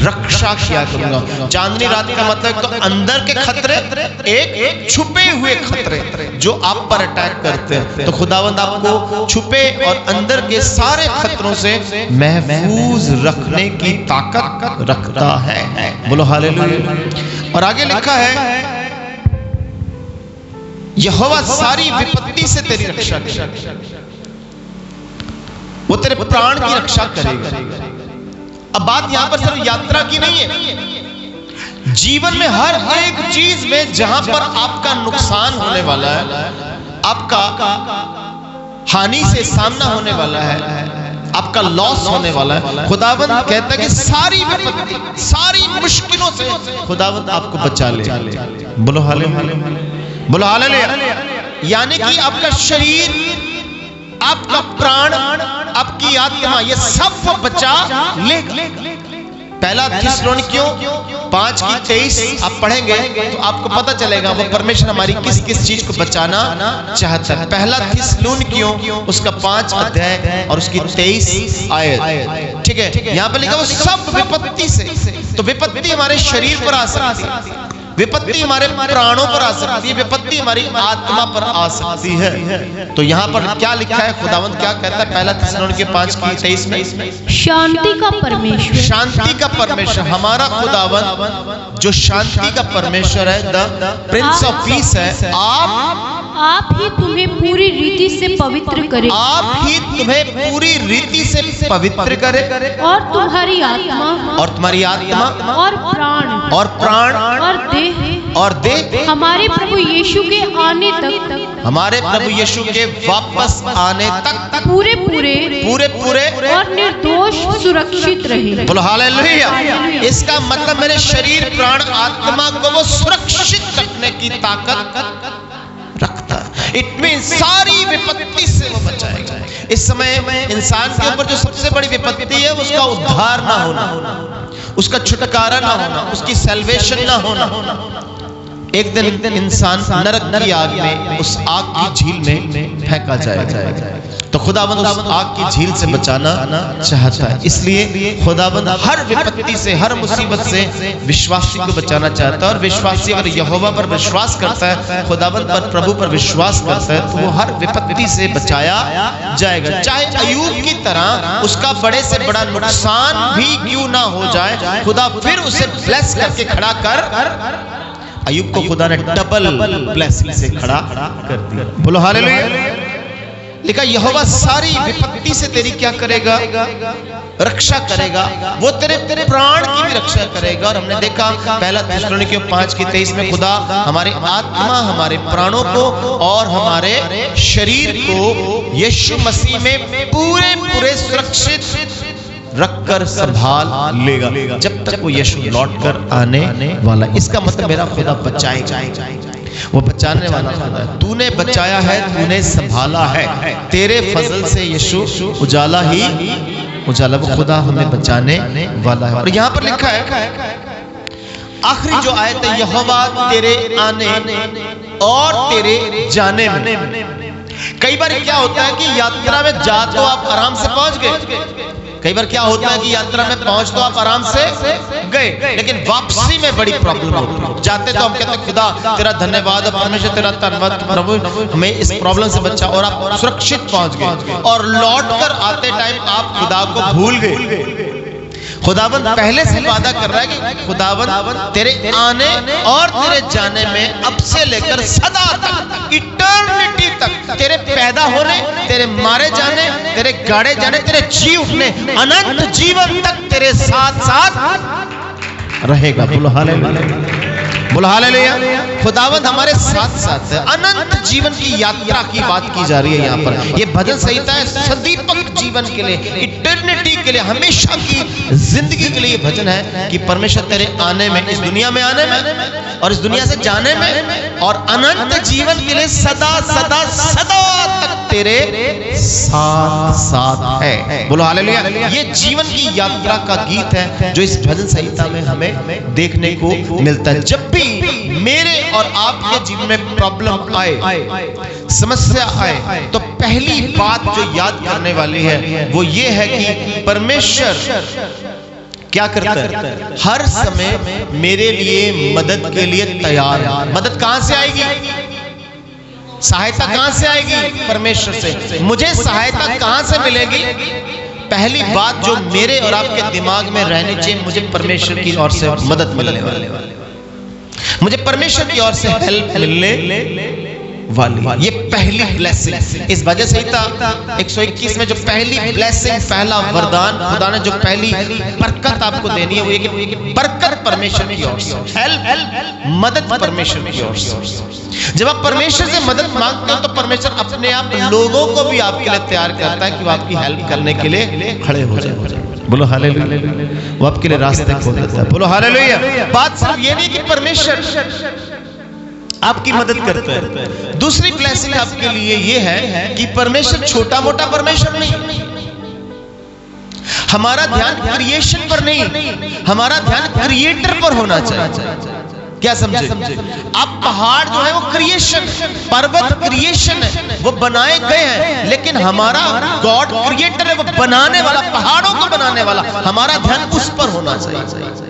रक्षा किया करूंगा। चांदनी रात का मतलब तो अंदर के खतरे, एक छुपे हुए खतरे जो आप पर अटैक करते हैं। तो खुदावंद आपको छुपे और अंदर के सारे खतरों से महफूज रखने की ताकत रखता है। बोलो हालेलुया। और आगे लिखा है यहोवा सारी विपत्ति से तेरी रक्षा करेगा, वो तेरे प्राण की रक्षा करेगा। अब बात यहां पर सिर्फ यात्रा की नहीं है, जीवन में हर एक चीज में जहां पर आपका नुकसान होने वाला है, आपका हानि से सामना होने वाला है, आपका लॉस होने वाला है, खुदावंद कहता है कि सारी विपत्ति, सारी मुश्किलों से खुदावंद आपको बचा ले। बोलो हालेलुया, बोलो हालेलुया। यानी कि आपका शरीर, आपका प्राण, आपकी आत्मा, ये सब वो बचा ले। पहला थिस्सलुनीकियों 5:23 आप पढ़ेंगे तो आपको पता चलेगा वो परमेश्वर हमारी किस किस चीज को बचाना चाहता है। पहला थिस्सलुनीकियों उसका 5 अध्याय और उसकी 23 आयत, ठीक है। यहाँ पर लिखा वो सब विपत्ति से, तो विपत्ति हमारे शरीर पर आ सकती है, विपत्ति हमारे प्राणों पर आ सकती है, विपत्ति हमारी आत्मा पर आ सकती है। तो यहाँ पर क्या लिखा है, खुदावंद क्या कहता है पहला थिस्सलुनीकियों 5:23 में, शांति का परमेश्वर, शांति का परमेश्वर हमारा खुदावंद जो शांति का परमेश्वर है, द प्रिंस ऑफ पीस है, आप ही तुम्हें पूरी रीति से पवित्र करे, आप ही तुम्हें पूरी रीति से पवित्र करे, और तुम्हारी आत्मा, और तुम्हारी आत्मा, और प्राण, और देह हमारे प्रभु यीशु के आने तक, हमारे प्रभु यीशु के वापस आने तक पूरे और निर्दोष सुरक्षित रहे। बोलो हालेलुया। इसका मतलब मेरे शरीर, प्राण, आत्मा को वो सुरक्षित रखने की ताकत रखता है। इट मीन्स सारी विपत्ति से वो बचाएगा। इस समय इंसान के ऊपर जो सबसे बड़ी विपत्ति है उसका उद्धार ना होना, उसका छुटकारा ना होना, उसकी सैल्वेशन ना होना। एक दिन इंसान नरक की आग में, उस आग की झील में फेंका जाएगा। तो खुदावंद उस आग की झील से बचाना चाहता है, इसलिए खुदावंद हर विपत्ति से, हर मुसीबत से विश्वासी को बचाना चाहता है। और विश्वासी अगर यहोवा पर विश्वास करता है, खुदावंद पर, प्रभु पर विश्वास करता है, तो वो हर विपत्ति से बचाया जाएगा। चाहे अय्यूब की तरह उसका बड़े से बड़ा नुकसान भी क्यों ना हो जाए, खुदा फिर उसे ब्लेस करके खड़ा कर, अय्यूब को खुदा ने डबल ब्लेसिंग से खड़ा कर दिया। बोलो हालेलुया। लिखा यहोवा सारी विपत्ति से तेरी क्या करेगा, रक्षा करेगा, वो तेरे प्राण की भी रक्षा करेगा। और हमने देखा पहला थिस्सलुनीकियों 5:23 में खुदा हमारे आत्मा, हमारे प्राणों को और हमारे शरीर को यीशु मसीह में पूरे सुरक्षित रखकर संभाल लेगा जब तक वो यीशु लौट कर आने वाला। इसका मतलब मेरा खुदा बचाएगा, वो बचाने वाला खुदा है। तूने बचाया है, तूने संभाला है, तेरे फजल से यीशु उजाला ही उजाला, वो खुदा हमें बचाने वाला है। और यहाँ पर लिखा है आखिरी जो आयत है, यहोवा तेरे आने और तेरे जाने में। कई बार क्या होता है कि यात्रा में जा तो आप आराम से पहुंच गए, कई बार क्या होता है कि यात्रा में पहुंच तो आप आराम से गए, लेकिन वापसी में बड़ी प्रॉब्लम होती है। जाते तो हम कहते हैं खुदा तेरा धन्यवाद, परमेश्वर तेरा धन्यवाद प्रभु हमें इस प्रॉब्लम से बचा, और आप सुरक्षित पहुंच गए, और लौट कर आते टाइम आप खुदा को भूल गए। खुदावंद पहले से वादा कर रहा है कि खुदावंद तेरे आने और तेरे जाने में अब से लेकर सदा तक, इटर्निटी तक, तेरे पैदा होने, तेरे मारे जाने, तेरे गाड़े जाने, तेरे जी उठने, अनंत जीवन तक तेरे साथ साथ रहेगा। बोलो हालेलुया, बोलो हालेलुया। खुदावंद हमारे साथ साथ है। अनंत जीवन की यात्रा की बात की जा रही है यहाँ पर। ये भजन संहिता है सदीपक जीवन के लिए, इटर्निटी के लिए, हमेशा की जिंदगी के लिए ये भजन है कि परमेश्वर तेरे आने में, इस दुनिया में आने में और इस दुनिया से जाने में, और अनंत जीवन के लिए सदा सदा सदा तक तेरे साथ साथ है। बोलो हालेलुया। ये जीवन की यात्रा का गीत है जो इस भजन संहिता में हमें देखने को मिलता है। जब भी मेरे और आपके जीवन में प्रॉब्लम आए, समस्या आए, तो पहली बात जो याद करने वाली है वो ये है कि परमेश्वर क्या करता है, हर समय मेरे लिए मदद के लिए तैयार है। मदद कहां से आएगी, सहायता कहां से आएगी, परमेश्वर से। मुझे सहायता कहां से मिलेगी, पहली बात जो मेरे और आपके दिमाग में रहनी चाहिए, मुझे परमेश्वर की ओर से मदद मिलने वाली, मुझे परमेश्वर की ओर से हेल्प मिलने वाली। ये पहली ब्लेसिंग। इस वजह से 121 में जो पहली ब्लेसिंग, पहला वरदान खुदा ने जो पहली बरकत आपको देनी है वो एक बरकत परमेश्वर की ओर से, हेल्प, मदद परमेश्वर की ओर से। जब आप परमेश्वर से मदद मांगते हो तो परमेश्वर अपने आप लोगों को भी आपके लिए तैयार करता है कि वो आपकी हेल्प करने के लिए खड़े हो जाए। बोलो हालेलुया। वो आपके लिए रास्ते खोल देता है। बोलो हालेलुया। बात सिर्फ ये नहीं कि परमेश्वर आपकी मदद करता है, दूसरी ब्लेसिंग आपके लिए ये है कि परमेश्वर छोटा मोटा परमेश्वर नहीं। हमारा ध्यान क्रिएशन पर नहीं, हमारा ध्यान क्रिएटर पर होना चाहिए। क्या समझे? आप पहाड़ जो है वो क्रिएशन, पर्वत क्रिएशन है, वो बनाए गए हैं, लेकिन हमारा गॉड क्रिएटर है, वो बनाने वाला, पहाड़ों को बनाने वाला। हमारा ध्यान उस पर होना चाहिए।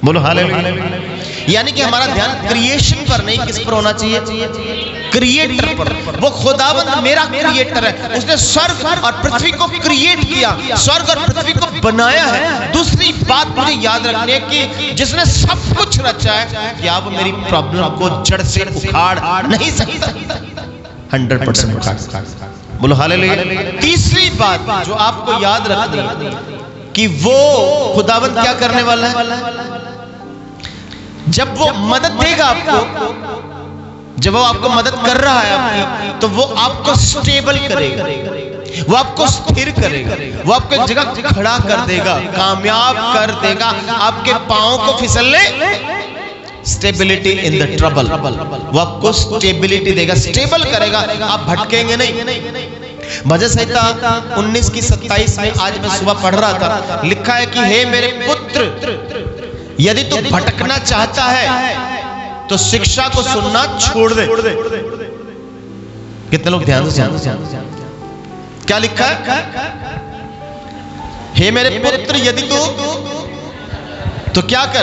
बोलो हालेलुया। यानी कि हमारा ध्यान क्रिएशन पर नहीं, किस पर होना चाहिए, क्रिएटर पर। वो खुदावंद मेरा क्रिएटर है, उसने स्वर्ग और पृथ्वी को क्रिएट किया, स्वर्ग और पृथ्वी को बनाया है। दूसरी बात मुझे याद रखनी है कि जिसने सब कुछ रचा है, क्या वो मेरी प्रॉब्लम को जड़ से उखाड़ नहीं सकता, 100% उखाड़। बोलो हालेलुया। तीसरी बात जो आपको याद रखनी है कि वो खुदावंद क्या करने वाला है, जब वो मदद देगा आपको, जब वो आपको मदद कर रहा है आपकी, तो वो आपको स्टेबल करेगा, वो आपको स्थिर करेगा, वो आपको एक जगह खड़ा कर देगा, कामयाब कर देगा, आपके पांव को फिसलने, स्टेबिलिटी इन द ट्रबल, वो आपको स्टेबिलिटी देगा, स्टेबल करेगा, आप भटकेंगे नहीं। भजन संहिता 19 की 27 में आज मैं सुबह पढ़ रहा था, लिखा है कि हे मेरे पुत्र, यदि तू भटकना चाहता है तो शिक्षा को सुनना छोड़ दे। कितने लोग ध्यान से क्या लिखा है, हे मेरे पुत्र यदि तू, तो क्या कर।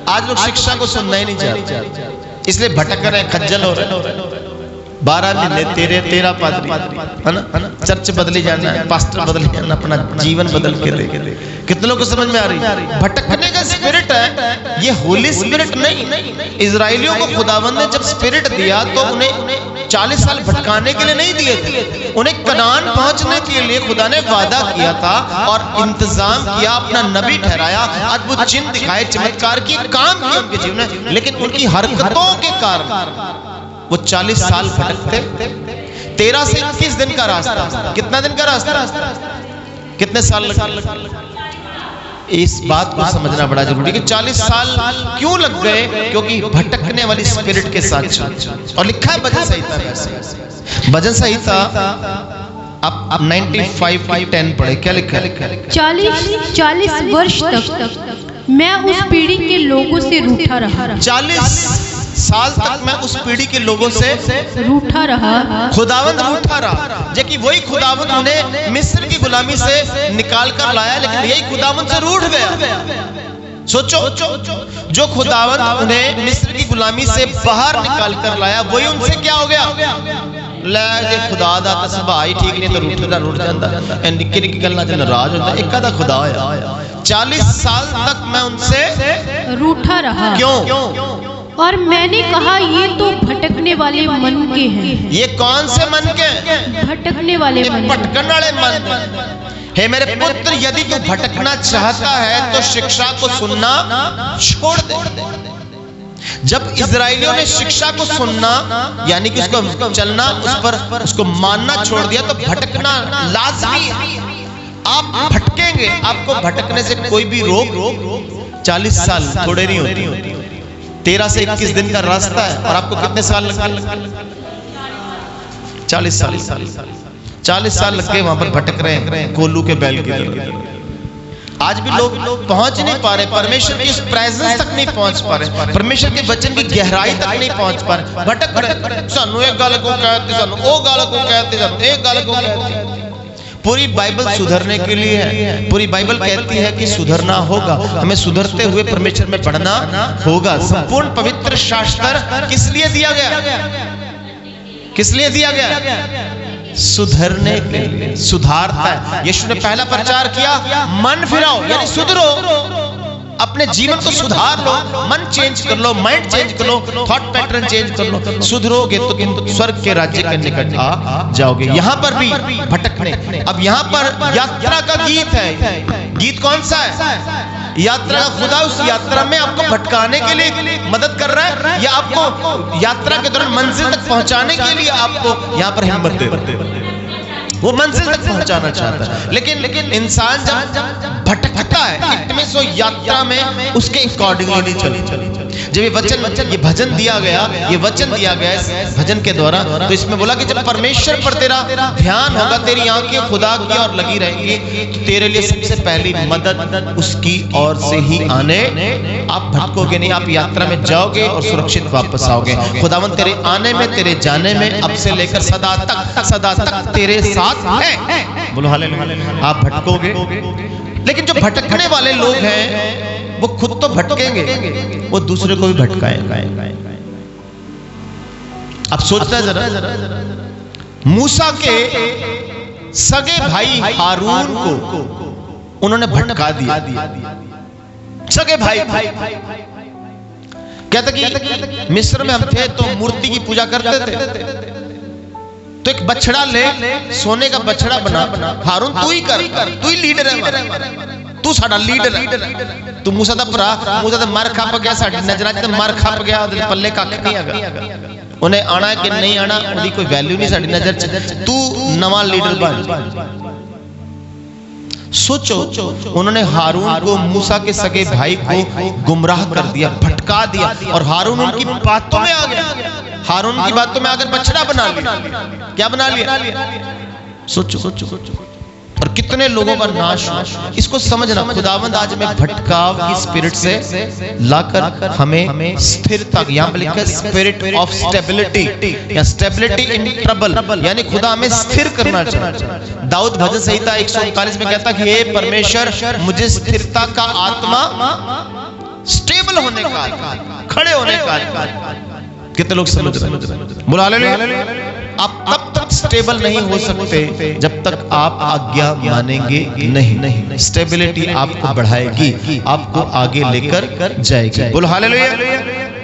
आज लोग शिक्षा को सुनना ही नहीं चाहते, इसलिए भटक रहे, खज्जल हो रहे। 12 महीने तेरा पादरी है ना, चर्च बदली जाना है, पास्टर बदली जाना, अपना जीवन बदल के दे। कितने लोगों को समझ में आ रही है? भटकने का स्पिरिट है, ये होली स्पिरिट नहीं। इजराइलियों को खुदावंद ने जब स्पिरिट दिया तो उन्हें 40 साल भटकाने के लिए नहीं दिए थे, उन्हें कनान पहुंचने के लिए खुदा ने वादा किया था और इंतजाम किया, अपना नबी ठहराया, अद्भुत चिन्ह दिखाए, चमत्कार की काम किए उनके जीवन में, लेकिन उनकी हरकतों के कारण वो 40 साल भटकते। 13 से 21 दिन का रास्ता, कितना दिन का रास्ता, कितने साल लगे? इस बात को समझना बड़ा जरूरी है कि 40 साल क्यों लग गए, क्योंकि भटकने वाली स्पिरिट के साथ। और लिखा है भजन संहिता, भजन संहिता आप 95:10 पढ़े, क्या लिखा है? 40 वर्ष तक मैं उस पीढ़ी के लोगों से रूठा रहा। 40 साल तक मैं उस पीढ़ी के लोगों से रूठा रहा। खुदावंद रूठा रहा, जबकि वही खुदावंद उन्हें मिस्र की गुलामी से निकाल कर लाया, लेकिन यही खुदावंद से रूठ गया। सोचो, जो खुदावंद उन्हें मिस्र की गुलामी से बाहर निकाल कर लाया, वही उनसे क्या हो गया? ले खुदा दा सुभाव ही ठीक नहीं तो रूठ जाता, निक्की निक्की गल्लां च नाराज होता। एक आधा खुदा होया। 40 साल तक मैं उनसे रूठा रहा। क्यों? और मैंने कहा ये तो भटकने वाले मन के हैं। ये कौन से मन के? भटकने वाले मन, भटकने वाले मन। हे मेरे पुत्र, यदि तू भटकना चाहता है तो शिक्षा को सुनना छोड़ दे। जब इजराइलियों ने शिक्षा को सुनना यानी कि उसको चलना, उसको मानना छोड़ दिया तो भटकना लाजमी है। आप भटकेंगे, आपको भटकने से कोई भी रोक 40 साल थोड़े नहीं होती। 13 से 21 दिन का रास्ता है और आपको कितने साल लगे? 40 साल। 40 साल लग के वहां पर भटक रहे हैं कोल्लू के बैल की तरह। आज भी लोग पहुंच नहीं पा रहे, परमेश्वर की उस प्रेजेंस तक नहीं पहुंच पा रहे, परमेश्वर के वचन की गहराई तक नहीं पहुंच पा रहे, भटक रहे। सानू एक गल को कहते, सानू ओ गल को कहते, सानू एक गल को कहते। पूरी बाइबल सुधरने के लिए है। पूरी बाइबल कहती है कि सुधरना होगा, हमें सुधरते हुए परमेश्वर में पढ़ना होगा। संपूर्ण पवित्र शास्त्र किस लिए दिया गया? किस लिए दिया गया? सुधरने के लिए, सुधारता है। यीशु ने पहला प्रचार किया, मन फिराओ यानी सुधरो, अपने जीवन को सुधार लो, मन चेंज कर लो, माइंड चेंज कर लो, थॉट पैटर्न चेंज कर लो। सुधरोगे तो तुम स्वर्ग के राज्य के निकट आ जाओगे। यहाँ पर भी भटकने। अब यहाँ पर यात्रा का गीत है। गीत कौन सा है? यात्रा का खुदा उस यात्रा में आपको भटकाने के लिए मदद कर रहा है या आपको यात्रा के दौरान मंजिल तक पहुंचाने के लिए आपको यहाँ पर हिम्मत दे रहा है? वो मंजिल तक पहुंचाना चाहता है। लेकिन इंसान जब भटकता है, इतने सो यात्रा में उसके अकॉर्डिंगली नहीं चली। जब ये भजन दिया गया, ये वचन दिया गया इस भजन के द्वारा, तो इसमें बोला कि जब परमेश्वर पर तेरा ध्यान होगा, तेरी आंखें खुदा की ओर लगी रहेंगी, तो तेरे लिए सबसे पहली मदद उसकी ओर से ही आने। आप भटकोगे नहीं, आप यात्रा में जाओगे और सुरक्षित वापस आओगे। खुदावंद तेरे आने में, तेरे जाने में, अब से लेकर सदा तक तेरे साथ है। बोलो हालेलुया। आप भटकोगे, लेकिन जो भटकने वाले लोग हैं वो खुद तो भटकेंगे, वो दूसरे को भी भटकाएंगे। अब सोचना जरा, मूसा के सगे भाई हारून को उन्होंने भटका दिया। सगे भाई कहते कि मिस्र में हम थे तो मूर्ति की पूजा करते थे, तो एक बछड़ा ले, सोने का बछड़ा बना, हारून तू ही कर, तू ही लीडर है, तू साडा लीडर है। तू मूसा दा भरा, मूसा दा मर खप गया, साडी नजरां च मर खप गया, ओदे पल्ले कख नहीं हैगा। उन्हें आना कि नहीं आना उनकी कोई वैल्यू नहीं साडी नजर च। तू नवा लीडर बन। सोचो, उन्होंने हारून को, मूसा के सगे भाई को गुमराह कर दिया, भटका दिया, और हारून उनकी बातों में आ गया। हारून की बातों में आकर बछड़ा बना लिया। क्या बना लिया? सोचो। और कितने लोगों का नाश हुआ। इसको समझना, खुदावंद आज में भटकाव की स्पिरिट से लाकर हमें स्थिरता, यहाँ पे लिखा है स्पिरिट ऑफ स्टेबिलिटी या स्टेबिलिटी इन ट्रबल, यानी खुदा हमें स्थिर करना चाहिए। दाऊद भजन संहिता 139 में कहता कि हे परमेश्वर, मुझे स्थिरता का आत्मा, स्टेबल होने का, खड़े होने का। कितने लोग समझ रहे हैं? बोलो हालेलुया। आप तब तक स्टेबल नहीं हो सकते जब तक आप आज्ञा मानेंगे नहीं। स्टेबिलिटी आपको बढ़ाएगी, आपको आगे लेकर जाएगी। बोलो हालेलुया।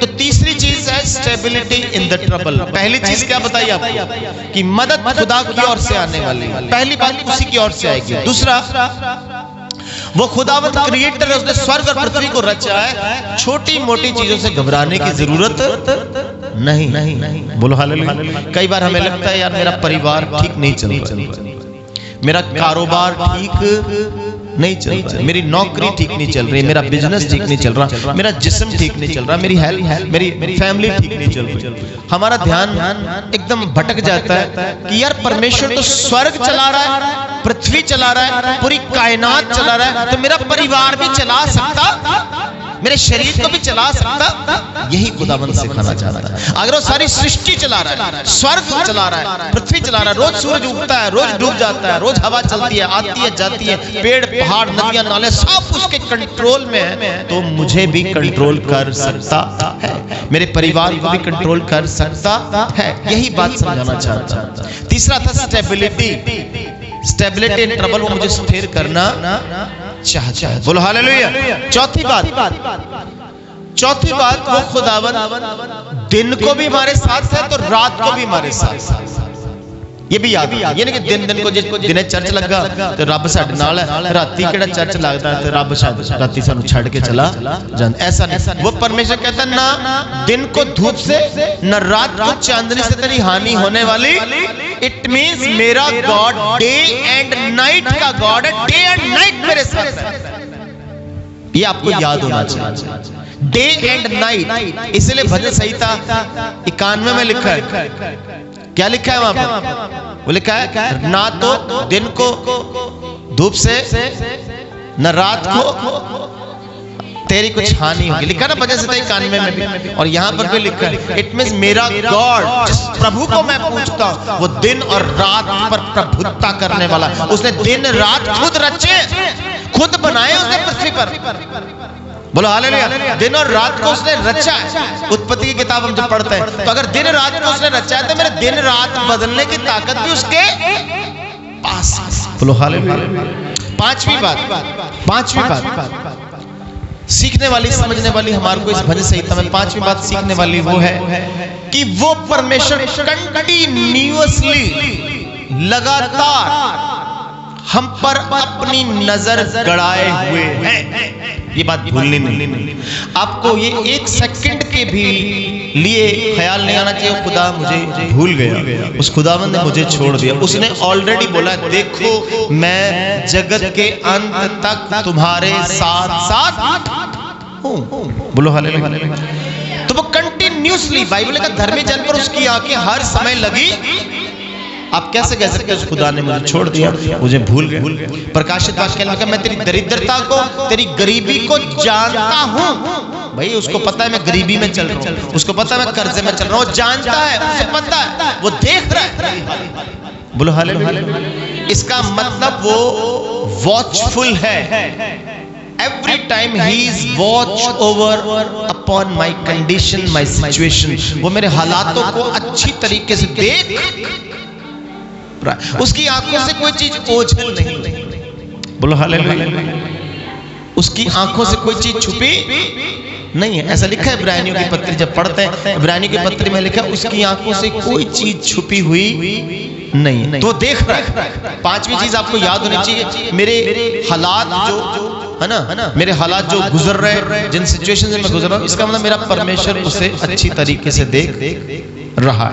तो तीसरी चीज है स्टेबिलिटी इन द ट्रबल। पहली चीज क्या बताई आपको? कि मदद खुदा की ओर से आने वाली, पहली बात उसी की ओर से आएगी। दूसरा, वो खुदावंद क्रिएटर है, उसने स्वर्ग और पृथ्वी को रचा है। छोटी मोटी चीजों से घबराने की जरूरत नहीं। बोलो हालेलुया। कई बार हमें लगता है यार मेरा परिवार ठीक नहीं चल रहा, मेरा कारोबार ठीक नहीं चल रहा, मेरी नौकरी ठीक नहीं चल रही, मेरा बिजनेस ठीक नहीं चल रहा, मेरा जिस्म ठीक नहीं चल रहा, मेरी हेल्थ, मेरी फैमिली ठीक नहीं चल रही। हमारा ध्यान एकदम भटक जाता है कि यार परमेश्वर तो स्वर्ग चला रहा है, पृथ्वी चला रहा है, पूरी कायनात चला रहा है, तो मेरा परिवार भी चला सकता, मेरे शरीर को भी चला सकता। यही खुदावंद सिखाना चाहता है। अगर वो सारी सृष्टि चला रहा है, स्वर्ग चला रहा है, पृथ्वी चला रहा है, रोज सूरज उगता है, रोज डूब जाता है, रोज हवा चलती है, आती है जाती है, पेड़ पहाड़ नदियां नाले सब उसके कंट्रोल में है, तो मुझे भी कंट्रोल कर सकता है, मेरे परिवार को भी कंट्रोल कर सकता है। यही बात समझाना चाहता है। तीसरा था स्टेबिलिटी। स्टेबिलिटी इन ट्रबल, वो मुझे स्थिर करना चाहता है। बोलो हालेलुया। चौथी बात वो खुदावंद दिन को भी हमारे साथ है तो रात को भी हमारे साथ। ये भी याद है, ये नहीं कि दिन को जिसको दिने चर्च लगा तो रब साडे नाल है, राती केड़ा चर्च लगता है तो रब शायद राती सानू छड़ के चला जाता। ऐसा नहीं, वो परमेश्वर कहता है ना दिन को धूप से न रात को चांदनी से तेरी हानि होने वाली। इट मींस मेरा गॉड डे एंड नाइट का गॉड है, डे एंड नाइट मेरे साथ है। ये आपको याद होना चाहिए, डे एंड नाइट। इसलिए भजन संहिता 91 में लिखा है, क्या लिखा है वहां पर? वो लिखा है ना तो दिन को धूप से न रात को तेरी कुछ हानि होगी। लिखा ना भजन संहिता 91 में भी, और यहां पर भी लिखा है इट मींस मेरा गॉड, जिस प्रभु को मैं पूछता हूं वो दिन और रात पर प्रभुत्व करने वाला। उसने दिन रात खुद रचे, खुद बनाए उसने पृथ्वी पर। बोलो हालेलुया। दिन और रात को उसने रचा है। उत्पत्ति की किताब हम जब पढ़ते हैं तो अगर दिन रात को उसने रचा है तो मेरे दिन रात बदलने की ताकत भी उसके पास है। बोलो हालेलुया। पांचवी बात सीखने वाली, समझने वाली हमारे को इस भजन संहिता में पांचवी बात सीखने वाली वो है कि वो परमेश्वर कंटिन्यूअसली, लगातार हम पर अपनी नजर गड़ाए हुए हैं। ये बात भूलनी नहीं। आपको ये एक सेकंड के भी लिए ख्याल नहीं आना चाहिए खुदा मुझे भूल गया, उस खुदावंद ने मुझे छोड़ दिया। उसने ऑलरेडी बोला देखो मैं जगत के अंत तक तुम्हारे साथ साथ हूं। बोलो हालेलुया। तो वो कंटिन्यूअसली, बाइबल का धर्मी जन पर उसकी आंखें हर समय लगी। आप कैसे कह सकते हैं खुदा ने मुझे छोड़ दिया, मुझे भूल गया? प्रकाशित वाक्य में लिखा मैं तेरी दरिद्रता को, तेरी गरीबी को जानता हूं। भाई उसको पता है मैं गरीबी में चल रहा हूं, उसको पता है मैं कर्जे में चल रहा हूं, जानता है, उसे पता है, वो देख रहा है। बोलो हालेलुया। इसका मतलब वो वॉचफुल है। Every time he is watch over upon my condition, my situation. वो मेरे हालातों को अच्छी तरीके से देख, उसकी आंखों से कोई चीज ओझल नहीं। बोलो हालेलुया। उसकी आंखों से कोई चीज छुपी नहीं है। ऐसा लिखा है इब्रानियों की पत्री जब पढ़ते हैं, इब्रानियों की पत्री में लिखा है उसकी आंखों से कोई चीज छुपी हुई नहीं, तो देख रहा है। पांचवी चीज आपको याद होनी चाहिए, मेरे हालात जो है ना, मेरे हालात जो गुजर रहे, जिन सिचुएशन से मैं गुजर रहा हूं, इसका मतलब मेरा परमेश्वर उसे अच्छी तरीके से देख रहा।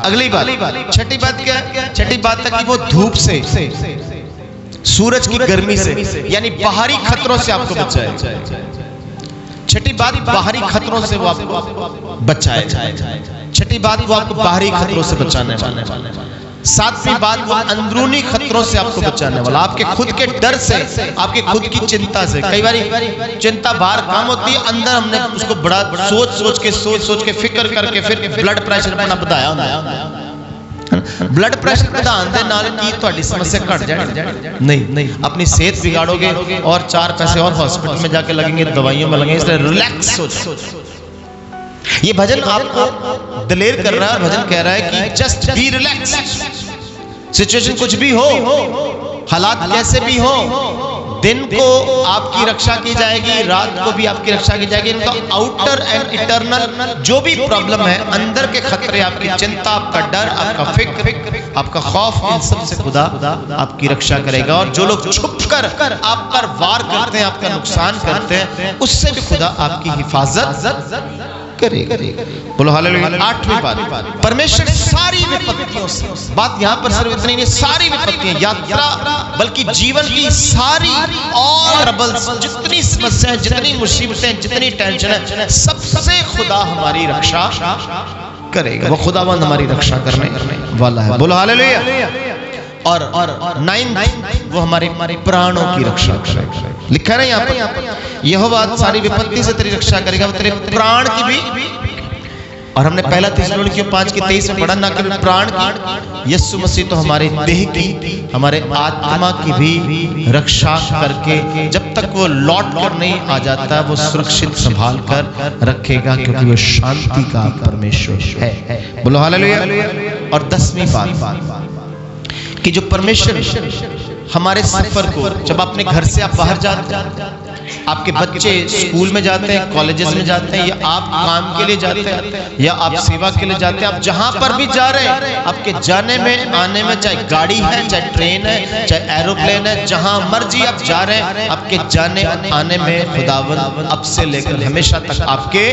अगली बात, छठी बात क्या है? छठी बात है कि वो धूप से, सूरज की गर्मी से, यानी बाहरी खतरों से आपको बचाए। छठी बात, बाहरी खतरों से वो आपको बचाए। छठी बात, वो आपको बाहरी खतरों से बचाने वाला। सातवीं बात, वो अंदरूनी खतरों से आपको बचाने वाला, आपके खुद के डर से, आपके खुद की चिंता से। कई बार चिंता बाहर काम होती है, अंदर हमने उसको बड़ा सोच के फिक्र करके फिर ब्लड प्रेशर अपना बढ़ाया। ब्लड प्रेशर बढ़ाने दे नाल की ਤੁਹਾਡੀ समस्या घट जाएगी? नहीं, अपनी सेहत बिगाड़ोगे और 4 पैसे और हॉस्पिटल में जाके लगेंगे, दवाइयों में लगेंगे। इसलिए रिलैक्स हो जाओ। ये भजन आपको दलेर कर रहा है, भजन कह रहा है कि जस्ट बी रिलैक्स। सिचुएशन कुछ भी हो, हालात कैसे भी हो, दिन को आपकी रक्षा की जाएगी, रात को भी आपकी रक्षा की जाएगी। इनका आउटर एंड इंटरनल जो भी प्रॉब्लम है, अंदर के खतरे, आपकी चिंता, आपका डर, आपका फिक्र, आपका खौफ, इन सब से खुदा आपकी रक्षा करेगा। और जो लोग छुपकर आप पर वार करते हैं, आपका नुकसान करते हैं, उससे भी खुदा आपकी हिफाजत करेगा। बोलो हालेलुया। आठवीं बात, परमेश्वर सारी विपत्तियों से, बात यहां पर सिर्फ इतनी नहीं, सारी विपत्तियां, यात्रा बल्कि जीवन की सारी और ट्रबल्स, जितनी समस्याएं, जितनी मुसीबतें, जितनी टेंशन है, सबसे खुदा हमारी रक्षा करेगा। वो खुदावंद हमारी रक्षा करने वाला है। बोलो हालेलुया। और 9 वो हमारे प्राणों की रक्षा करेगा। लिखा है ना यहाँ पर, यहोवा सारी विपत्ति से तेरी रक्षा करेगा, वो तेरे प्राण की भी। और हमने पहला थिस्सलुनीकियों 5:23 में पढ़ा, ना केवल प्राण की, यीशु मसीह तो हमारे देह की, हमारे आत्मा की भी रक्षा करके जब तक वो लौट कर नहीं आ जाता वो सुरक्षित संभाल कर रखेगा, क्योंकि वो शांति का परमेश्वर है। बोलो हालेलुया। और 10वीं बात कि जो परमेश्वर हमारे सफर को, जब अपने घर से आप बाहर जाते हैं, आपके बच्चे स्कूल में जाते हैं, कॉलेजेस में जाते हैं, या आप काम के लिए जाते हैं, या आप सेवा के लिए जाते हैं, आप जहां पर भी जा रहे हैं, आपके जाने में आने में, चाहे गाड़ी है, चाहे ट्रेन है, चाहे एरोप्लेन है, जहां मर्जी आप जा रहे हैं, आपके जाने आने में खुदावंद अब से लेकर हमेशा तक आपके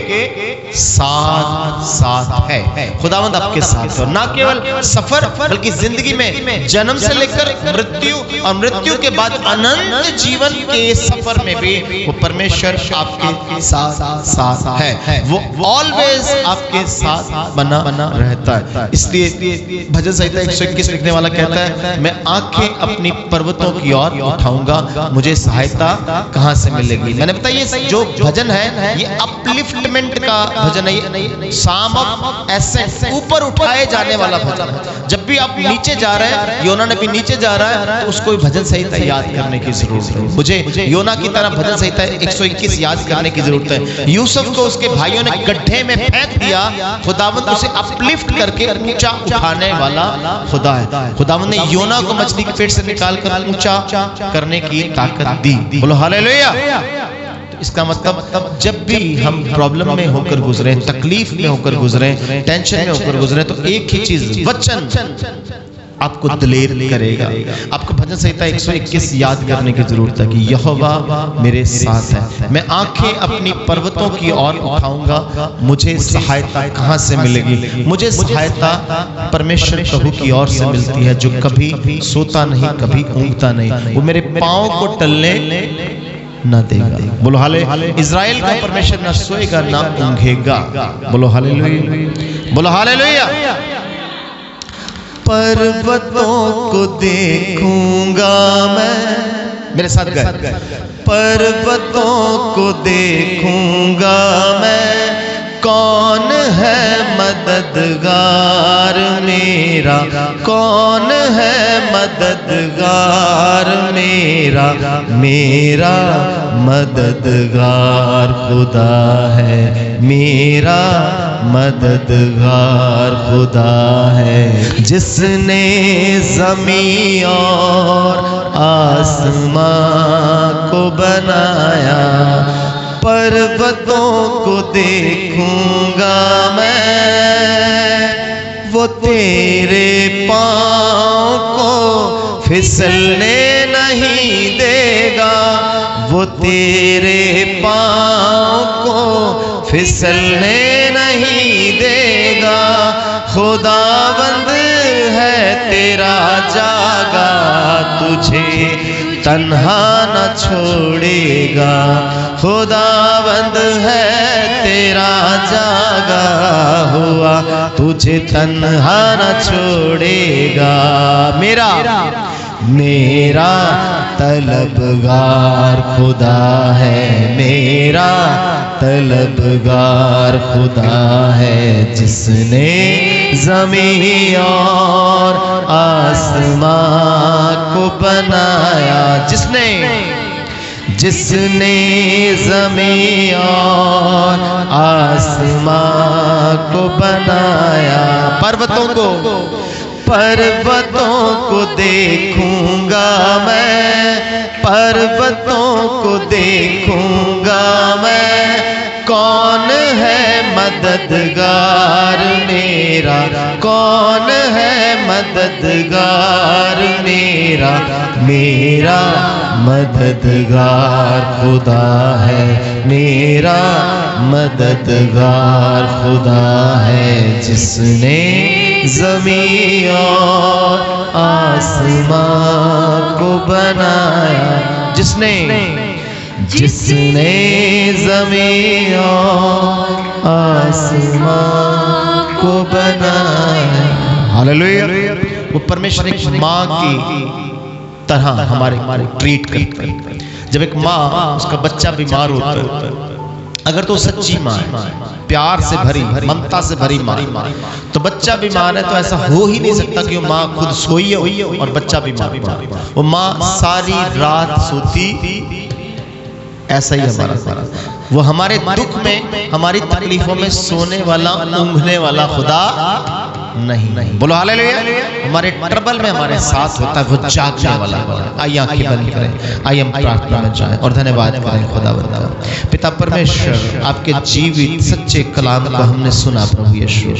साथ है। खुदावंद आपके साथ है, ना केवल सफर बल्कि जिंदगी में जन्म से लेकर मृत्यु, और मृत्यु के बाद अनंत जीवन के सफर में भी वो परमेश्वर आपके साथ है। वो ऑलवेज आपके साथ बना रहता है। इसलिए भजन संहिता 121 लिखने वाला कहता है, मैं आंखें अपनी पर्वतों की ओर उठाऊंगा, मुझे सहायता कहां से मिलेगी। मैंने बताया ये जो भजन है ये अपलिफ्टमेंट का भजन है, साम ऑफ एसेंट, ऊपर उठाए जाने वाला भजन है। जब भी आप नीचे जा रहे हैं, योना ने भी नीचे जा रहा है, तो उसको भजन संहिता याद करने की जरूरत है। मुझे योना की तरह भजन संहिता 121 याद करने की जरूरत है। यूसुफ को उसके भाइयों ने गड्ढे में फेंक दिया, खुदावंद उसे अपलिफ्ट करके ऊंचा उठाने वाला खुदा है। खुदावंद ने योना को मछली के पेट से निकालकर ऊंचा करने की ताकत दी। बोलो हालेलुया। इसका मतलब जब भी हम प्रॉब्लम में होकर गुजरे, तकलीफ में होकर गुजरे, टेंशन में होकर गुजरे, तो एक ही चीज, वचन आपको दलेर करेगा। आपको भजन संहिता 121 याद करने की जरूरत है कि यहोवा मेरे साथ है, मैं आंखें अपनी पर्वतों की ओर उठाऊंगा, मुझे सहायता कहां से मिलेगी। मुझे सहायता परमेश्वर प्रभु की ओर से मिलती है, जो कभी सोता नहीं, कभी ऊँघता नहीं, वो मेरे पांव को टलने न देगा। बोलो हाले। इज़राइल का परमेश्वर न सोएगा न ऊँघेगा। बोलो हालेलुया। बोलो हालेलुया। पर्वतों को देखूंगा मैं, मेरे साथ गए, पर्वतों को देखूंगा मैं, कौन है मददगार मेरा, कौन है मददगार मेरा, मेरा मददगार खुदा है, मेरा मददगार खुदा है। जिसने ज़मीं और आसमां को बनाया, पर्वतों को देखूंगा मैं, वो तेरे पाँव को फिसलने नहीं देगा, वो तेरे पाँव को फिसलने नहीं देगा। खुदावंद है तेरा जागा, तुझे तन्हा न छोड़ेगा। खुदावंद है तेरा जागा हुआ, तुझे तन्हा न छोड़ेगा। मेरा तलबगार खुदा है, मेरा तलबगार खुदा है, जिसने ज़मीं और आसमां को बनाया, जिसने ज़मीं और आसमां को बनाया। पर्वतों को देखूंगा मैं, पर्वतों को देखूंगा मैं, कौन है मददगार मेरा, कौन है मददगार मेरा, मेरा मददगार खुदा है, मेरा मददगार खुदा है, जिसने ज़मीं और आसमां को बनाया, जिसने ज़मीं और आसमां को बनाया। हालेलुया। वो परमेश्वर एक माँ की तरह हमारे ट्रीट करता है। जब एक माँ उसका बच्चा बीमार होता है, अगर तो सच्ची माँ है, प्यार से भरी, ममता से भरी माँ, तो बच्चा बीमार है तो ऐसा हो ही नहीं सकता कि वो माँ खुद सोई है और बच्चा बीमार। वो माँ सारी रात सोती, ऐसा ही हमारा वो हमारे दुख में, हमारी तकलीफों में सोने वाला, ऊँघने वाला खुदा नहीं। बोलो हालेलुया। हमारे ट्रबल में हमारे साथ होता है, वो जागने वाला। आइए आंखें बंद करें, आइए हम प्रार्थना में जाएं और धन्यवाद करें खुदा बंदा। पिता परमेश्वर, आपके जीवित सच्चे कलाम को हमने सुना प्रभु यीशु।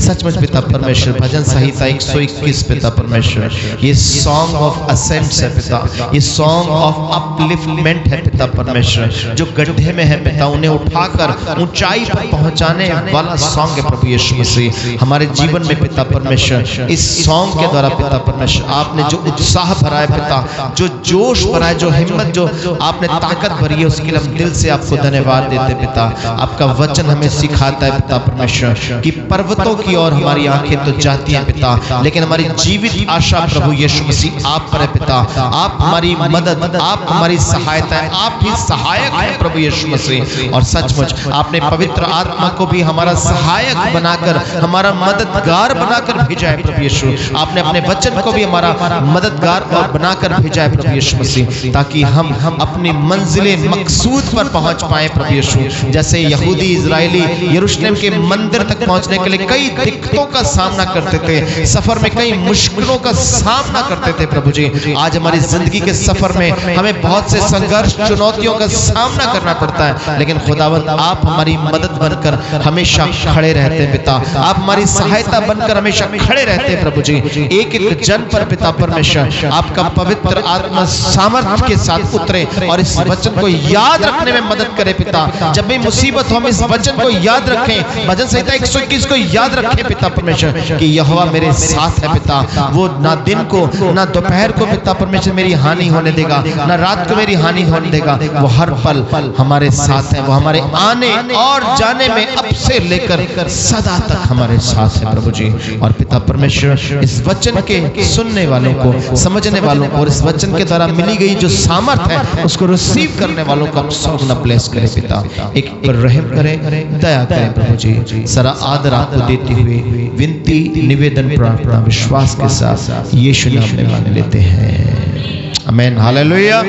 सचमुच पिता परमेश्वर, भजन संहिता 121 पिता परमेश्वर, ये सॉन्ग ऑफ असेंट्स है पिता, ये सॉन्ग ऑफ अपलिफ्टमेंट है पिता परमेश्वर। जो गड्ढे में है पिता, उन्हें उठाकर ऊंचाई पर पहुंचाने वाला सॉन्ग है प्रभु यीशु मसीह। हमारे जीवन में पिता परमेश्वर, इस सॉन्ग के द्वारा पिता परमेश्वर आपने जो उत्साह भरा है पिता, जो जोश भरा है, जो हिम्मत, जो आपने ताकत भरी है, उसके लिए हम दिल से आपको धन्यवाद देते पिता। आपका वचन हमें सिखाता है पिता परमेश्वर कि पर्वतों की ओर हमारी आंखें तो जाती हैं पिता, लेकिन हमारी जीवित आशा प्रभु यीशु मसीह आप पर है पिता। आप हमारी मदद, आप हमारी सहायता है, आप ही सहायक हैं प्रभु यीशु मसीह। और सचमुच आपने पवित्र आत्मा को भी हमारा सहायक बनाकर, हमारा मददगार बनाकर भेजा है प्रभु यीशु। आपने अपने वचन को भी हमारा मददगार और बनाकर भेजा है प्रभु यीशु मसीह, ताकि हम अपनी मंजिले मकसूद पर पहुंच पाए प्रभु यीशु। जैसे यहूदी इजरायली यरूशलेम के मंदिर तक पहुंचने के लिए कई दिक्कतों का सामना करते थे, सफर में कई मुश्किलों का सामना करते थे प्रभु जी। आज हमारी जिंदगी के सफर में हमें बहुत से संघर्ष, चुनौतियों का सामना करना पड़ता है, लेकिन खुदावंद आप हमारी मदद बनकर हमेशा खड़े रहते हैं पिता। आप हमारी सहायता बनकर हमेशा खड़े रहते हैं प्रभु जी। एक एक जन पर पिता परमेश्वर आपका पवित्र आत्मा सामर्थ्य के साथ उतरे और इस वचन को याद रखने में मदद करे पिता। जब भी मुसीबत हो, हम इस वचन को याद रखें, भजन संहिता 121 को याद रखें पिता परमेश्वर कि यहोवा मेरे साथ है पिता। वो ना दिन को ना दोपहर को पिता परमेश्वर मेरी हानि होने देगा, ना रात को मेरी हानि होने देगा। वो हर पल हमारे साथ है, वो हमारे आने और जाने में अब से लेकर सदा तक हमारे साथ है प्रभु जी। और पिता परमेश्वर इस वचन के सुनने वालों को, समझने वालों को, और इस वचन के द्वारा मिली गई जो सामर्थ है उसको रिसीव करने वालों को आप सब न ब्लेस करें पिता। एक पर रहम करें, दया करें प्रभु जी। सारा आदर आपको देते हुए विनती, निवेदन, प्रार्थना विश्वास के साथ यीशु नाम में मांग लेते हैं, आमीन, हालेलुया।